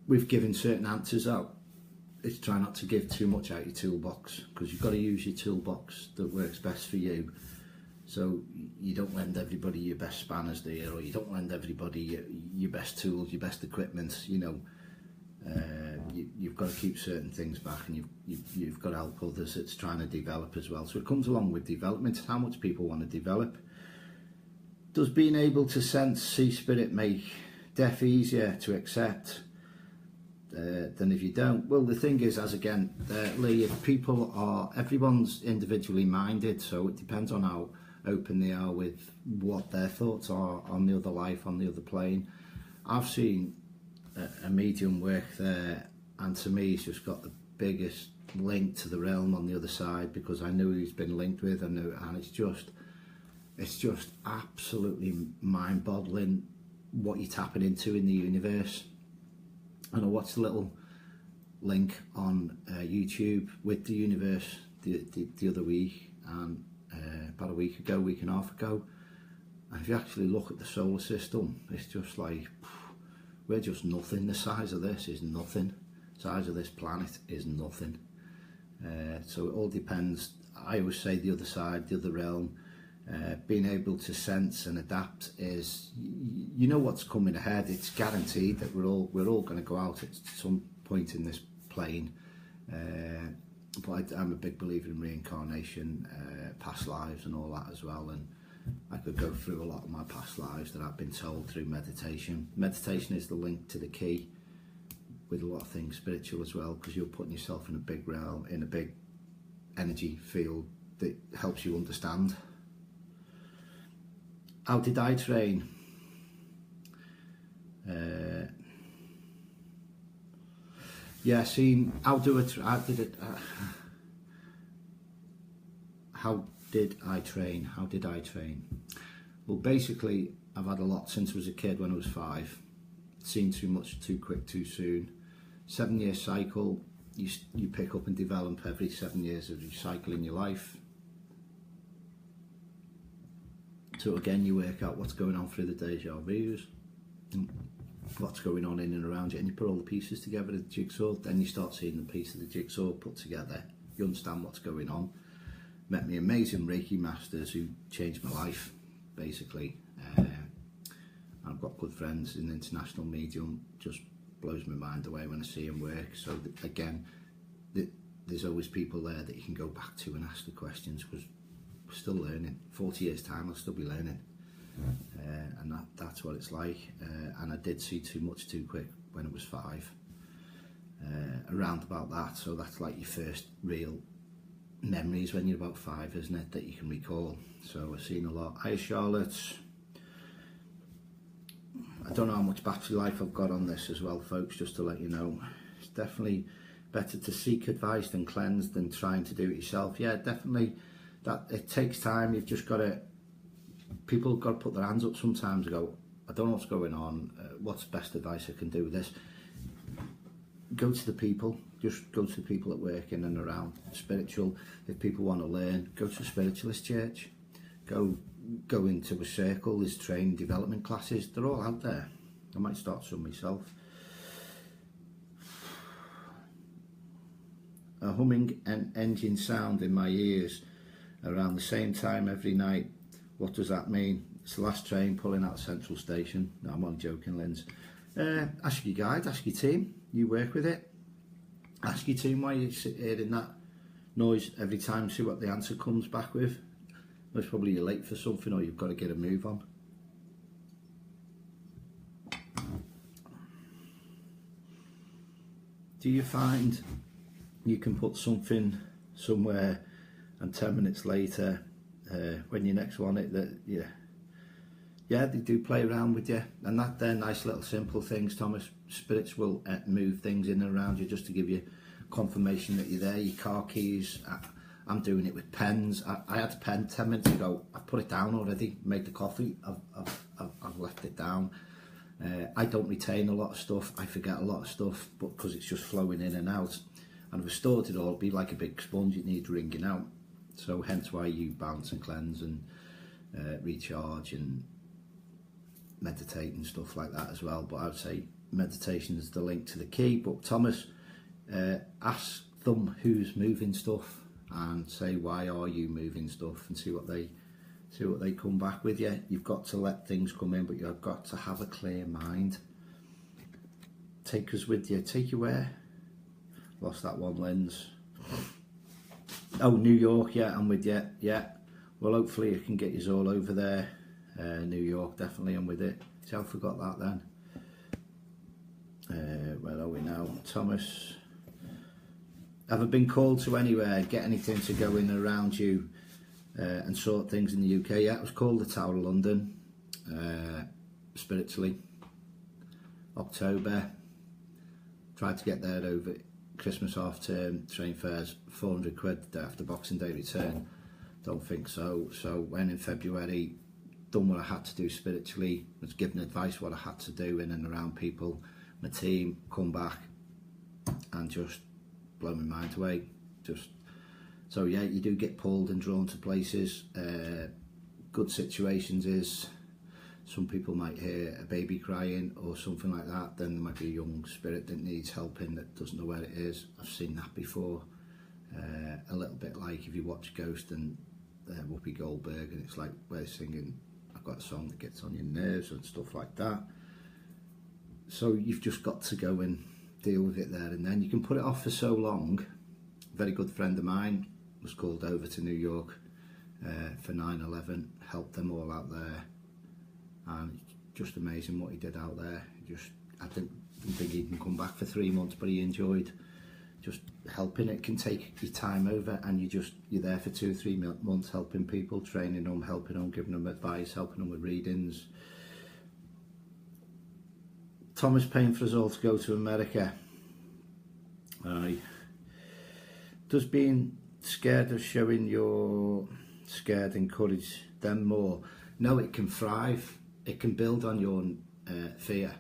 we've given certain answers out. It's try not to give too much out your toolbox, because you've got to use your toolbox that works best for you. So you don't lend everybody your best spanners there, or you don't lend everybody your best tools, your best equipment. You know, you've got to keep certain things back, and you've got to help others that's trying to develop as well. So it comes along with development, how much people want to develop. Does being able to sense, see spirit make death easier to accept than if you don't? Well, the thing is, as again, Lee, if people are, everyone's individually minded, so it depends on how open they are with what their thoughts are on the other life, on the other plane. I've seen a medium work there, and to me he's just got the biggest link to the realm on the other side, because I know he's been linked with, and it's just absolutely mind-boggling what you're tapping into in the universe. And I watched a little link on YouTube with the universe the other week, and about a week and a half ago, and if you actually look at the solar system, it's just like, we're just nothing. The size of this is nothing. The size of this planet is nothing. So it all depends. I always say the other side, the other realm, being able to sense and adapt is, you know what's coming ahead. It's guaranteed that we're all going to go out at some point in this plane. But I'm a big believer in reincarnation, past lives and all that as well, and I could go through a lot of my past lives that I've been told through meditation. Meditation is the link to the key with a lot of things spiritual as well, because you're putting yourself in a big realm, in a big energy field that helps you understand. How did I train? Yeah, seeing how did I train? Well, basically, I've had a lot since I was a kid. When I was 5, seen too much, too quick, too soon. 7-year cycle. You pick up and develop every 7 years of your cycle in your life. So again, you work out what's going on through the deja vus, what's going on in and around you, and you put all the pieces together of the jigsaw. Then you start seeing the piece of the jigsaw put together. You understand what's going on. Met me amazing Reiki masters who changed my life, basically. I've got good friends in the international medium. Just blows my mind away when I see them work. So again, there's always people there that you can go back to and ask the questions, because we're still learning. 40 years time, I'll still be learning. And that's what it's like. And I did see too much too quick when I was 5. Around about that. So that's like your first real memories when you're about 5, isn't it, that you can recall. So I've seen a lot. Hi Charlotte. I don't know how much battery life I've got on this as well, folks, just to let you know. It's definitely better to seek advice than cleanse than trying to do it yourself. Yeah, definitely. That it takes time. You've just got to, people have got to put their hands up sometimes and go, I don't know what's going on, what's the best advice I can do with this? Go to the people, just go to the people that work in and around spiritual. If people want to learn, go to a spiritualist church, go into a circle. There's training development classes, they're all out there. I might start some myself. A humming engine sound in my ears around the same time every night. What does that mean? It's the last train pulling out of Central Station. No, I'm only joking, Linz. Ask your guide, ask your team. You work with it. Ask your team why you sit hearing that noise every time. See what the answer comes back with. Most probably you're late for something, or you've got to get a move on. Do you find you can put something somewhere and 10 minutes later, when you next want it, that yeah, they do play around with you, and that they're nice little simple things, Thomas. Spirits will move things in and around you just to give you confirmation that you're there. Your car keys, I'm doing it with pens. I had a pen 10 minutes ago. I put it down already, made the coffee, I've left it down. I don't retain a lot of stuff, I forget a lot of stuff, but because it's just flowing in and out. And if I stored it all, it'd be like a big sponge, it needs wringing out. So hence why you bounce and cleanse and recharge and meditate and stuff like that as well. But I would say meditation is the link to the key. But Thomas, ask them who's moving stuff and say, why are you moving stuff, and see what they come back with you. You've got to let things come in, but you've got to have a clear mind. Take us with you. Take you where? Lost that one, Lens. Oh, New York, yeah, I'm with you. Yeah, well, hopefully I can get you all over there. New York, definitely, I'm with it. See, I forgot that then. Where are we now? Thomas, have I been called to anywhere, get anything to go in around you and sort things in the UK? Yeah, it was called the Tower of London, spiritually. October, tried to get there over Christmas half term, train fares, 400 quid the day after Boxing Day return. Don't think so. So when in February, done what I had to do spiritually, was given advice what I had to do in and around people, my team, come back and just blow my mind away. So yeah, you do get pulled and drawn to places. Good situations is, some people might hear a baby crying or something like that, then there might be a young spirit that needs helping that doesn't know where it is. I've seen that before. A little bit like if you watch Ghost and Whoopi Goldberg, and it's like we're singing, I've got a song that gets on your nerves and stuff like that. So you've just got to go and deal with it there and then. You can put it off for so long. A very good friend of mine was called over to New York for 9/11, helped them all out there, and just amazing what he did out there. I didn't think he can come back for 3 months, but he enjoyed just helping. It can take your time over, and you're there for 2 or 3 months helping people, training them, helping them, giving them advice, helping them with readings. Thomas paying for us all to go to America. Does being scared of showing you're scared encourage them more? No, it can thrive. It can build on your fear,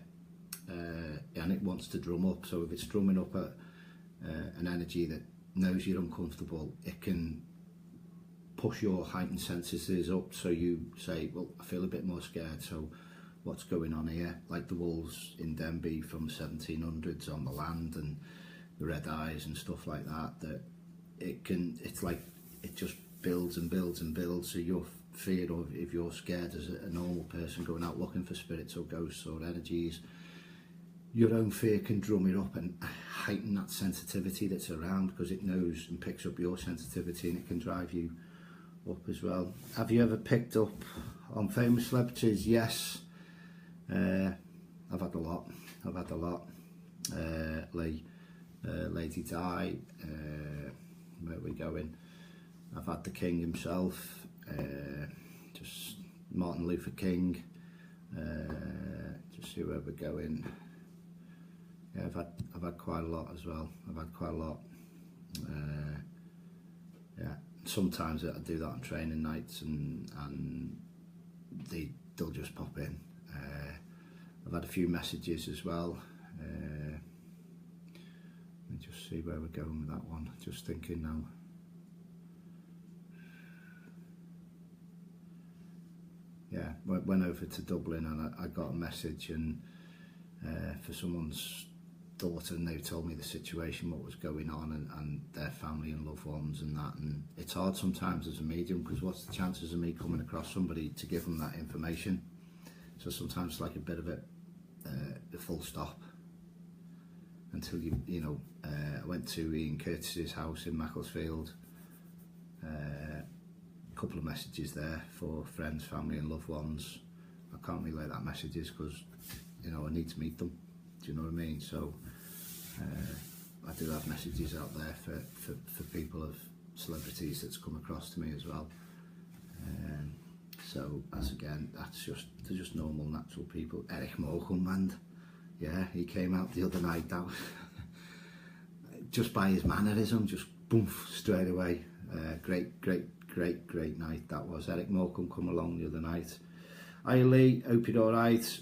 and it wants to drum up. So if it's drumming up an energy that knows you're uncomfortable, it can push your heightened senses up. So you say, well, I feel a bit more scared, so what's going on here? Like the wolves in Denby from 1700s on the land, and the red eyes and stuff like that, that it's like it just builds and builds and builds. So your fear of, if you're scared as a normal person going out looking for spirits or ghosts or energies, your own fear can drum it up and heighten that sensitivity that's around, because it knows and picks up your sensitivity, and it can drive you up as well. Have you ever picked up on famous celebrities? Yes. I've had a lot. Lady Di, where are we going? I've had the King himself, just Martin Luther King, just see where we're going. Yeah, I've had quite a lot as well. Yeah, sometimes I do that on training nights, and they'll just pop in. I've had a few messages as well. Let me just see where we're going with that one. Just thinking now. Yeah, went over to Dublin, and I got a message, and for someone's daughter, and they told me the situation, what was going on, and their family and loved ones and that. And it's hard sometimes as a medium, because what's the chances of me coming across somebody to give them that information? So sometimes it's like a bit of a full stop until I went to Ian Curtis's house in Macclesfield. A couple of messages there for friends, family and loved ones. I can't relay that messages because I need to meet them. Do you know what I mean? So I do have messages out there for people of celebrities that's come across to me as well. So they're just normal, natural people. Eric Morecambe, and yeah, he came out the other night. That was just by his mannerism, just boom, straight away. Great night that was. Eric Morecambe come along the other night. Hi Lee, hope you're all right.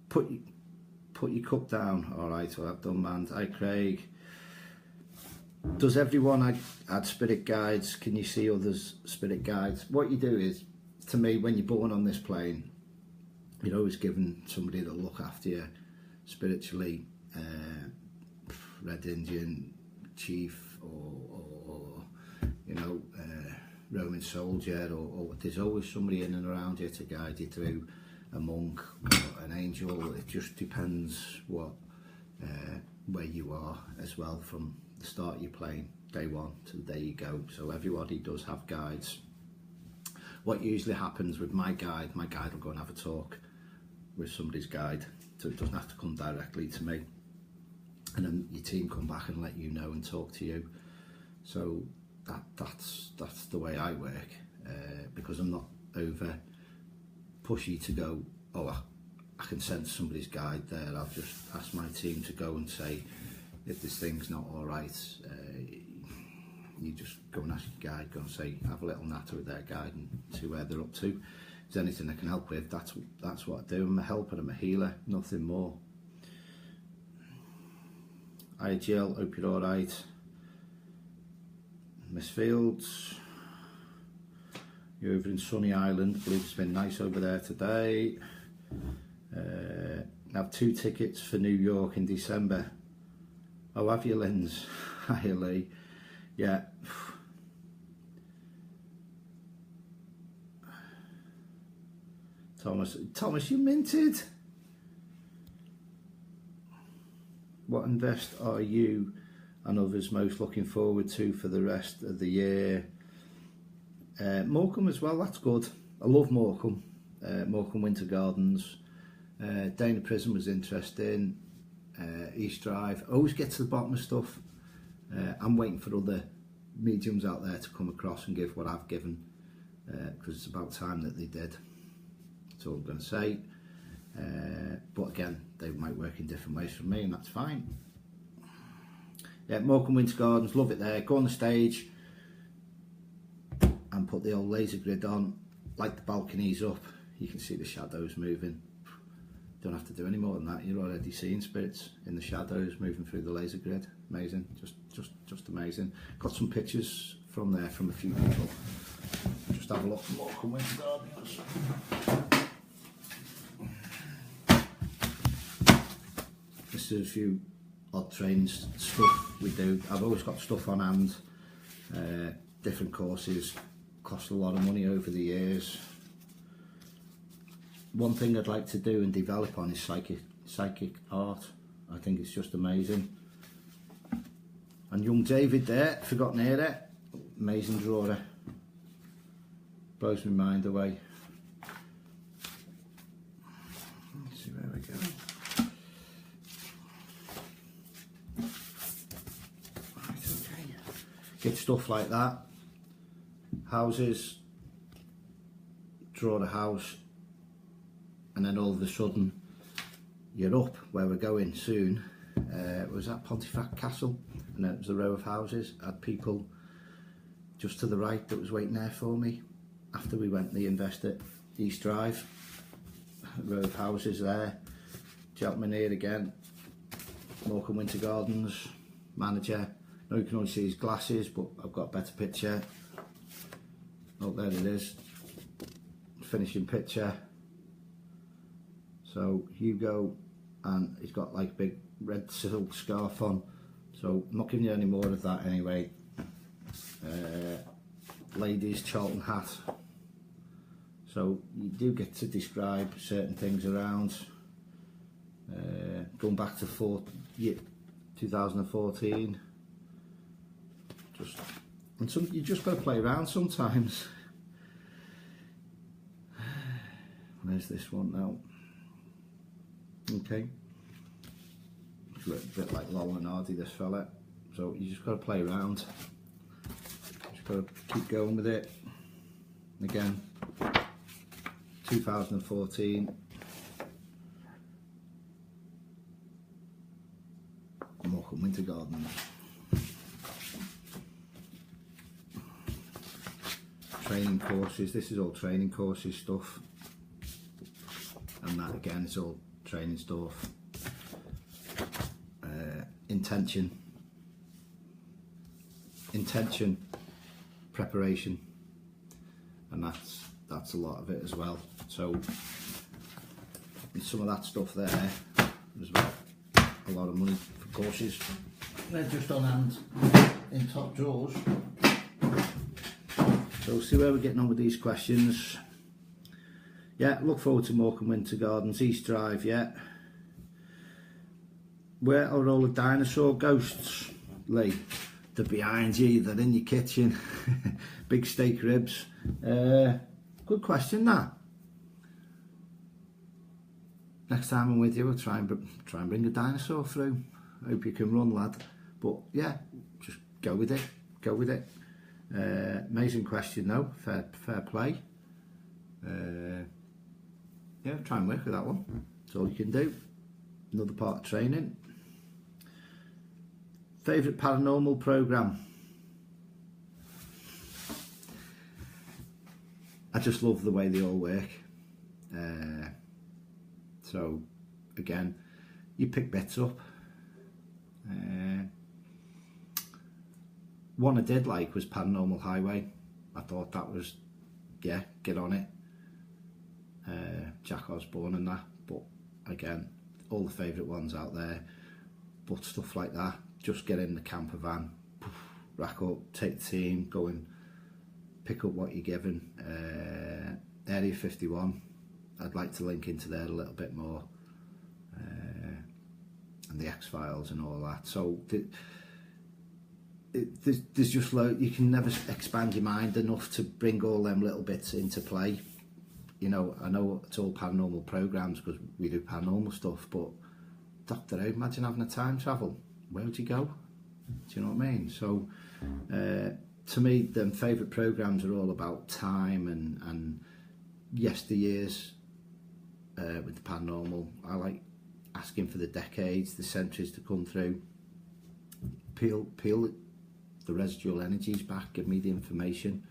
Put your cup down. All right, well I've done, man. Hi Craig. Does everyone add spirit guides? Can you see others' spirit guides? What you do is, to me, when you're born on this plane, you're always given somebody to look after you spiritually. Red Indian chief, or Roman soldier, or there's always somebody in and around you to guide you through. A monk, or an angel. It just depends where you are as well, from the start of your plane, day one to the day you go. So everybody does have guides. What usually happens with my guide will go and have a talk with somebody's guide, so it doesn't have to come directly to me, and then your team come back and let you know and talk to you. So that's the way I work, because I'm not over pushy to go, I can sense somebody's guide there. I'll just ask my team to go and say, if this thing's not all right, you just go and ask your guide, go and say, have a little natter with their guide and see where they're up to. If there's anything I can help with, that's what I do. I'm a helper, I'm a healer, nothing more. Hi Jill, hope you're all right. Miss Fields, you're over in Sunny Island, I believe it's been nice over there today. I have 2 tickets for New York in December. Oh, have you, Linz? Hi Lee. Yeah. Thomas, you minted. What invest are you and others most looking forward to for the rest of the year? Morecambe as well, that's good. I love Morecambe. Morecambe Winter Gardens. Dana Prison was interesting. East Drive. Always get to the bottom of stuff. I'm waiting for other mediums out there to come across and give what I've given, because it's about time that they did. That's all I'm going to say. But again, they might work in different ways from me, and that's fine. Yeah, Morecambe Winter Gardens, love it there. Go on the stage and put the old laser grid on, light the balconies up. You can see the shadows moving. Don't have to do any more than that. You're already seeing spirits in the shadows moving through the laser grid. Amazing, just amazing. Got some pictures from there from a few people. Just have a look at Morecambe Winter Gardens. This is a few odd trains stuff we do. I've always got stuff on hand. Different courses, cost a lot of money over the years. One thing I'd like to do and develop on is psychic art. I think it's just amazing. And young David there, forgotten here, amazing drawer. Blows my mind away. Let's see where we go. Right, okay. Get stuff like that. Houses, draw a house, and then all of a sudden you're up where we're going soon. Was that Pontefract Castle? And it was a row of houses. I had people just to the right that was waiting there for me. After we went the investor East Drive, a row of houses there. Gentleman here again, Morecambe Winter Gardens, manager. Now you can only see his glasses, but I've got a better picture. Oh, there it is. Finishing picture. So Hugo, and he's got like a big red silk scarf on. So I'm not giving you any more of that anyway. Ladies Charlton hat. So you do get to describe certain things around. Going back to 2014. And you just got to play around sometimes. Where's this one now? Okay. It's a little bit like Lol and Hardy, this fella. So you just got to play around. Just got to keep going with it. Again, 2014. Morecambe Winter Gardens. Training courses. This is all training courses stuff. And that again, it's all training stuff. Intention, preparation, and that's a lot of it as well. So some of that stuff there, there's about a lot of money for courses. They're just on hand in top drawers. So we'll see where we're getting on with these questions. Yeah, look forward to Morecambe Winter Gardens, East Drive, yeah. Where are all the dinosaur ghosts, Lee? They're behind you, they're in your kitchen. Big steak ribs. Good question, that. Next time I'm with you, I'll try and bring a dinosaur through. Hope you can run, lad. But yeah, just go with it. Go with it. Amazing question, though. Fair play. Yeah, try and work with that one. That's all you can do. Another part of training. Favourite paranormal programme? I just love the way they all work. So, again, you pick bits up. One I did like was Paranormal Highway. I thought that was, yeah, get on it. Jack Osborne and that. But again, all the favourite ones out there. But stuff like that, just get in the camper van, rack up, take the team, go and pick up what you're given. Area 51, I'd like to link into there a little bit more. And the X-Files and all that. So there's just you can never expand your mind enough to bring all them little bits into play. You know, I know it's all paranormal programs because we do paranormal stuff, but Doctor Who, imagine having a time travel. Where would you go? Do you know what I mean? So to me, them favourite programs are all about time and yesteryears with the paranormal. I like asking for the decades, the centuries to come through, peel the residual energies back, give me the information.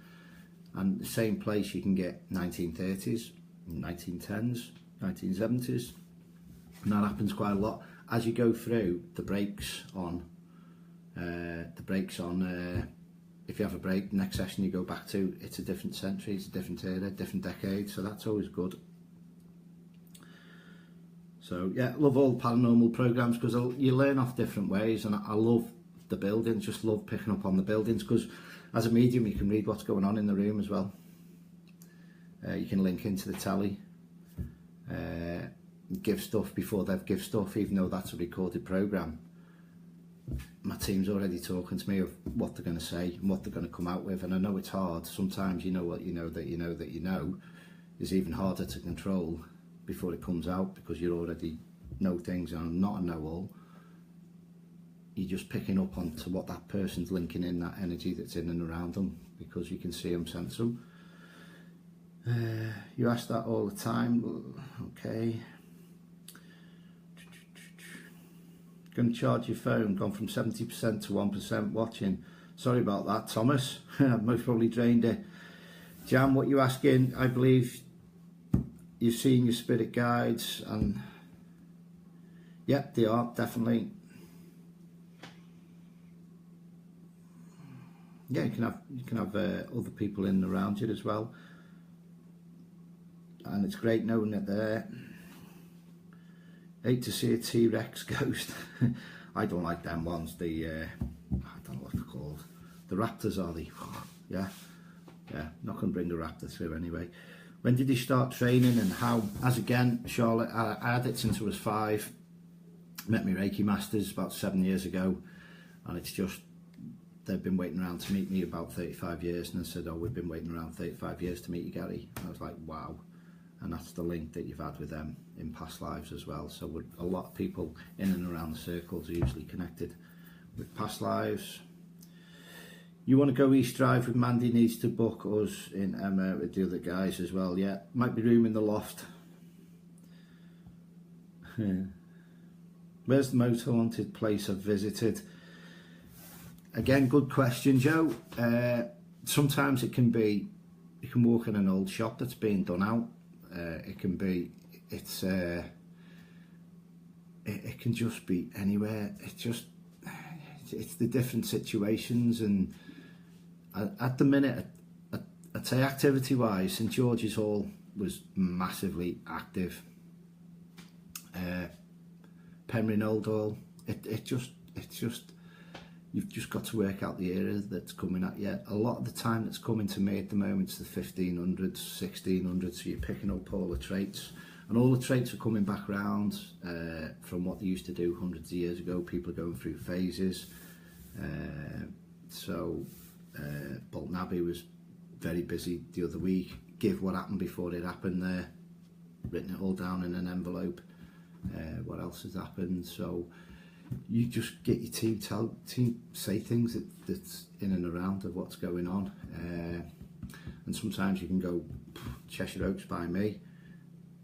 And the same place you can get 1930s, 1910s, 1970s, and that happens quite a lot as you go through the breaks on. If you have a break, next session you go back to, it's a different century, it's a different era, different decade, so that's always good. So yeah, love all paranormal programs because you learn off different ways, and I love the buildings, just love picking up on the buildings because as a medium you can read what's going on in the room as well. You can link into the telly, give stuff before they've give stuff, even though that's a recorded programme. My team's already talking to me of what they're going to say and what they're going to come out with, and I know it's hard. Sometimes you know what you know that you know that you know is even harder to control before it comes out because you already know things, and I'm not a know-all. You're just picking up onto what that person's linking in, that energy that's in and around them, because you can see them, sense them. You ask that all the time. Okay. Going to charge your phone, gone from 70% to 1% watching. Sorry about that, Thomas. I've most probably drained it. Jam, what you asking? I believe you've seen your spirit guides, and yeah, they are definitely. Yeah, you can have other people in and around you as well, and it's great knowing that they're there. Hate to see a T-Rex ghost. I don't like them ones. The I don't know what they're called. The raptors, are they? Yeah, not going to bring a raptor through anyway. When did you start training and how? As again, Charlotte, I had it since I was 5. Met my Reiki masters about 7 years ago, and it's just they've been waiting around to meet me about 35 years, and I said, oh, we've been waiting around 35 years to meet you, Gary. And I was like, wow. And that's the link that you've had with them in past lives as well. So a lot of people in and around the circles are usually connected with past lives. You want to go East Drive with Mandy, needs to book us in Emma with the other guys as well. Yeah, might be room in the loft. Where's the most haunted place I've visited? Again, good question, Joe. Sometimes it can be, you can walk in an old shop that's being done out. It can be, it can just be anywhere. It's the different situations, and at the minute, I'd say activity-wise, St George's Hall was massively active. Penryn Old Hall, it's just you've just got to work out the area that's coming at you. A lot of the time that's coming to me at the moment is the 1500s, 1600s, so you're picking up all the traits. And all the traits are coming back around from what they used to do hundreds of years ago. People are going through phases. Bolton Abbey was very busy the other week. Give what happened before it happened there. Written it all down in an envelope. What else has happened? So you just get your team say things that's in and around of what's going on, and sometimes you can go Cheshire Oaks by me,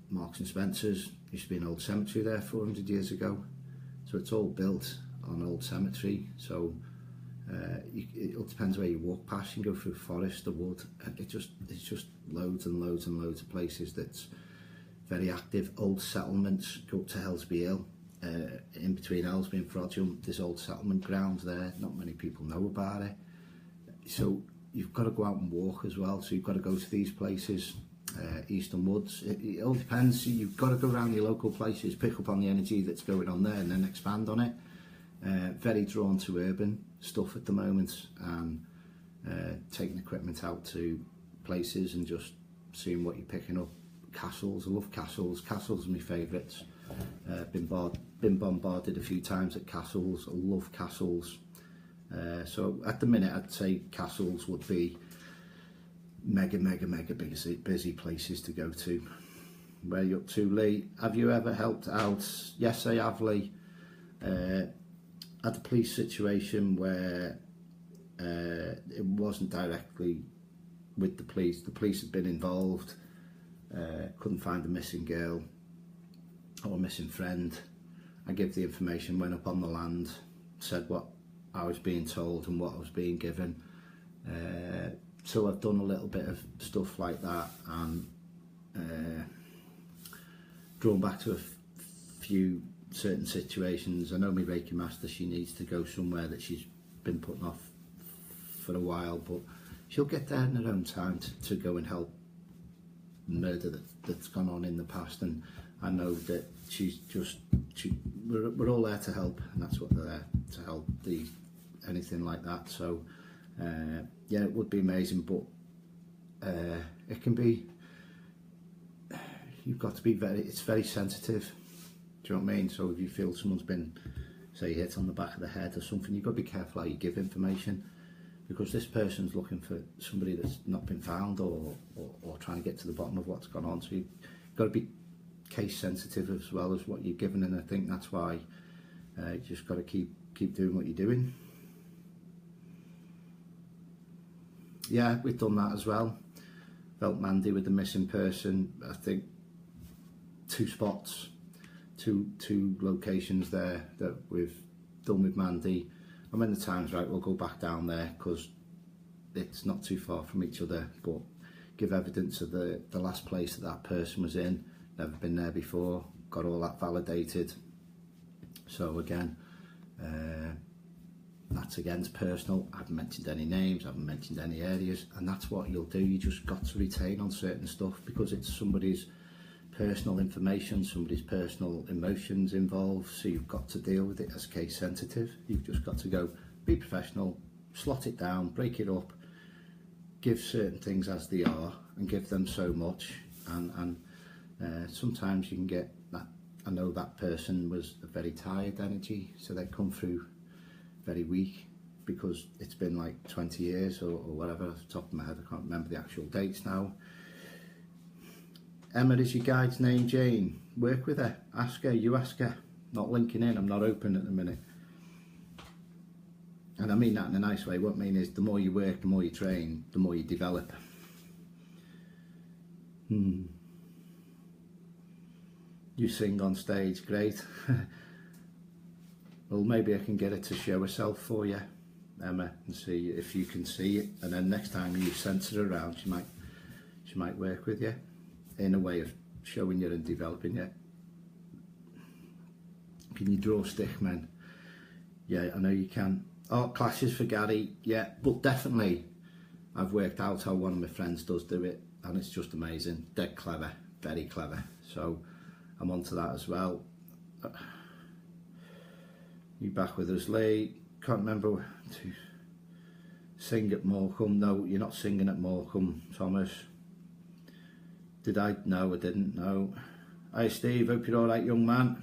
Marks and Spencer's used to be an old cemetery there 400 years ago, so it's all built on Old Cemetery, so it all depends where you walk past. You can go through forest, the wood, and it's just loads and loads and loads of places that's very active. Old settlements, go up to Helsby Hill, in between Helsby and Frodsham, there's old settlement grounds there, not many people know about it, so you've got to go out and walk as well, so you've got to go to these places. Eastern Woods, it all depends. You've got to go around your local places, pick up on the energy that's going on there and then expand on it. Very drawn to urban stuff at the moment, and taking equipment out to places and just seeing what you're picking up. Castles, I love castles. Castles are my favourites. Been bombarded a few times at castles. I love castles. So at the minute I'd say castles would be mega busy places to go to. Where you up to, Lee? Have you ever helped out? Yes, I have, Lee. Had a police situation where it wasn't directly with the police. The police had been involved. Couldn't find the missing girl or missing friend. I gave the information, went up on the land, said what I was being told and what I was being given. So I've done a little bit of stuff like that, and drawn back to a few certain situations. I know my Reiki master, she needs to go somewhere that she's been putting off for a while, but she'll get there in her own time to go and help murder that's gone on in the past. And I know that we're all there to help, and that's what they're there to help, anything like that. So yeah, it would be amazing, but it can be, you've got to be it's very sensitive, do you know what I mean? So if you feel someone's been, say, hit on the back of the head or something, you've got to be careful how you give information, because this person's looking for somebody that's not been found, or trying to get to the bottom of what's gone on. So you've got to be case sensitive as well as what you're giving, and I think that's why you just got to keep doing what you're doing. Yeah, we've done that as well. Felt Mandy with the missing person. I think 2 spots, two locations there that we've done with Mandy. And when the time's right, we'll go back down there, because it's not too far from each other, but give evidence of the last place that person was in. Never been there before, got all that validated. So again, that's against personal. I haven't mentioned any names, I haven't mentioned any areas, and that's what you'll do. You just got to retain on certain stuff, because it's somebody's personal information, somebody's personal emotions involved, so you've got to deal with it as case sensitive. You've just got to go, be professional, slot it down, break it up, give certain things as they are, and give them so much. And sometimes you can get that. I know that person was a very tired energy, so they come through very weak, because it's been like 20 years or whatever. Off the top of my head, I can't remember the actual dates now. Emma is your guide's name, Jane. Work with her, ask her, you ask her. Not linking in, I'm not open at the minute. And I mean that in a nice way. What I mean is, the more you work, the more you train, the more you develop. You sing on stage, great. Well, maybe I can get her to show herself for you, Emma, and see if you can see it. And then next time you sense her around, she might work with you in a way of showing you and developing you. Can you draw stickmen? Yeah, I know you can. Art classes for Gary, yeah, but definitely I've worked out how one of my friends does do it, and it's just amazing. Dead clever, very clever. So I'm onto that as well. You back with us, Lee? Can't remember to sing at Morecambe. No, you're not singing at Morecambe, Thomas. Did I? No, I didn't. No. Hi, Steve. Hope you're all right, young man.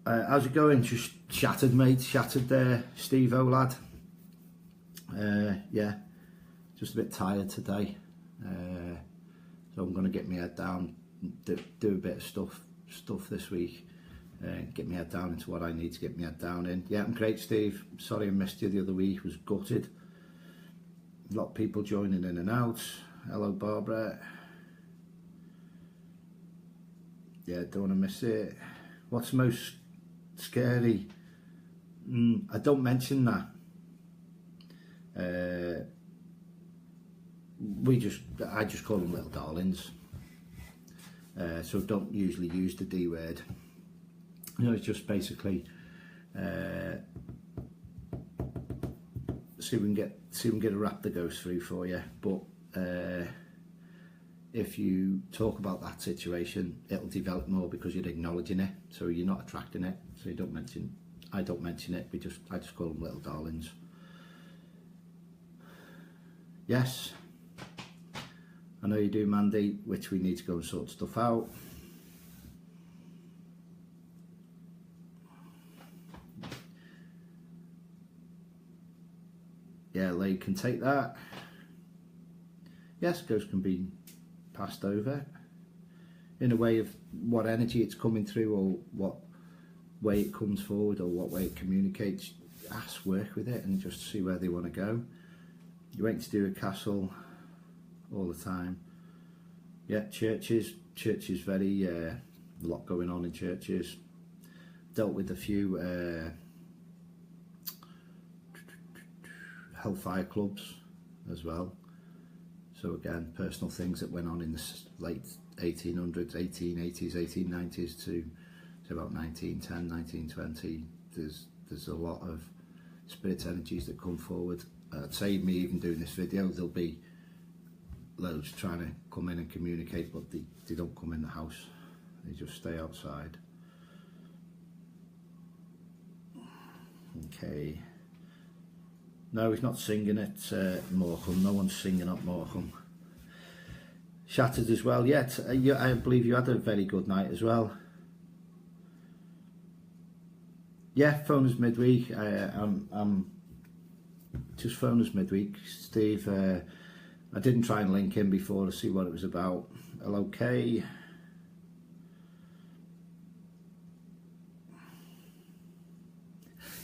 How's it going? Just shattered, mate. Shattered there, Steve-o, lad. Yeah, just a bit tired today. So I'm going to get my head down, do a bit of stuff this week. Get my head down into what I need to get my head down in. Yeah, I'm great, Steve. Sorry I missed you the other week. Was gutted. A lot of people joining in and out. Hello, Barbara. Yeah, don't want to miss it. What's most scary. I don't mention that. I just call them little darlings. So don't usually use the D word. You know, it's just basically see if we can get a wrap that goes through for you. But if you talk about that situation, it'll develop more because you're acknowledging it. So you're not attracting it. So you don't mention. I don't mention it. I just call them little darlings. Yes, I know you do, Mandy, which we need to go and sort stuff out. Yeah, Lee can take that. Yes, ghosts can be passed over in a way of what energy it's coming through, or what way it comes forward, or what way it communicates. Ask, work with it, and just see where they want to go. You ain't to do a castle all the time. Yeah, churches very a lot going on in churches. Dealt with a few hellfire clubs as well. So again, personal things that went on in the late 1800s, 1880s, 1890s to about 1910, 1920. There's a lot of spirit energies that come forward. I'd say me even doing this video, there'll be loads trying to come in and communicate, but they don't come in the house. They just stay outside. Okay. No, he's not singing at Morecambe. No one's singing at Morecambe. Shattered as well. Yeah, I believe you had a very good night as well. Yeah, phone us midweek. I'm just phone us midweek. Steve, I didn't try and link in before to see what it was about. Hello, Kay.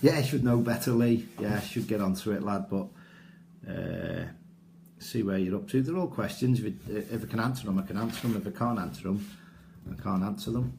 Yeah, I should know better, Lee. Yeah, I should get onto it, lad, but see where you're up to. They're all questions. If I can answer them, I can answer them. If I can't answer them, I can't answer them.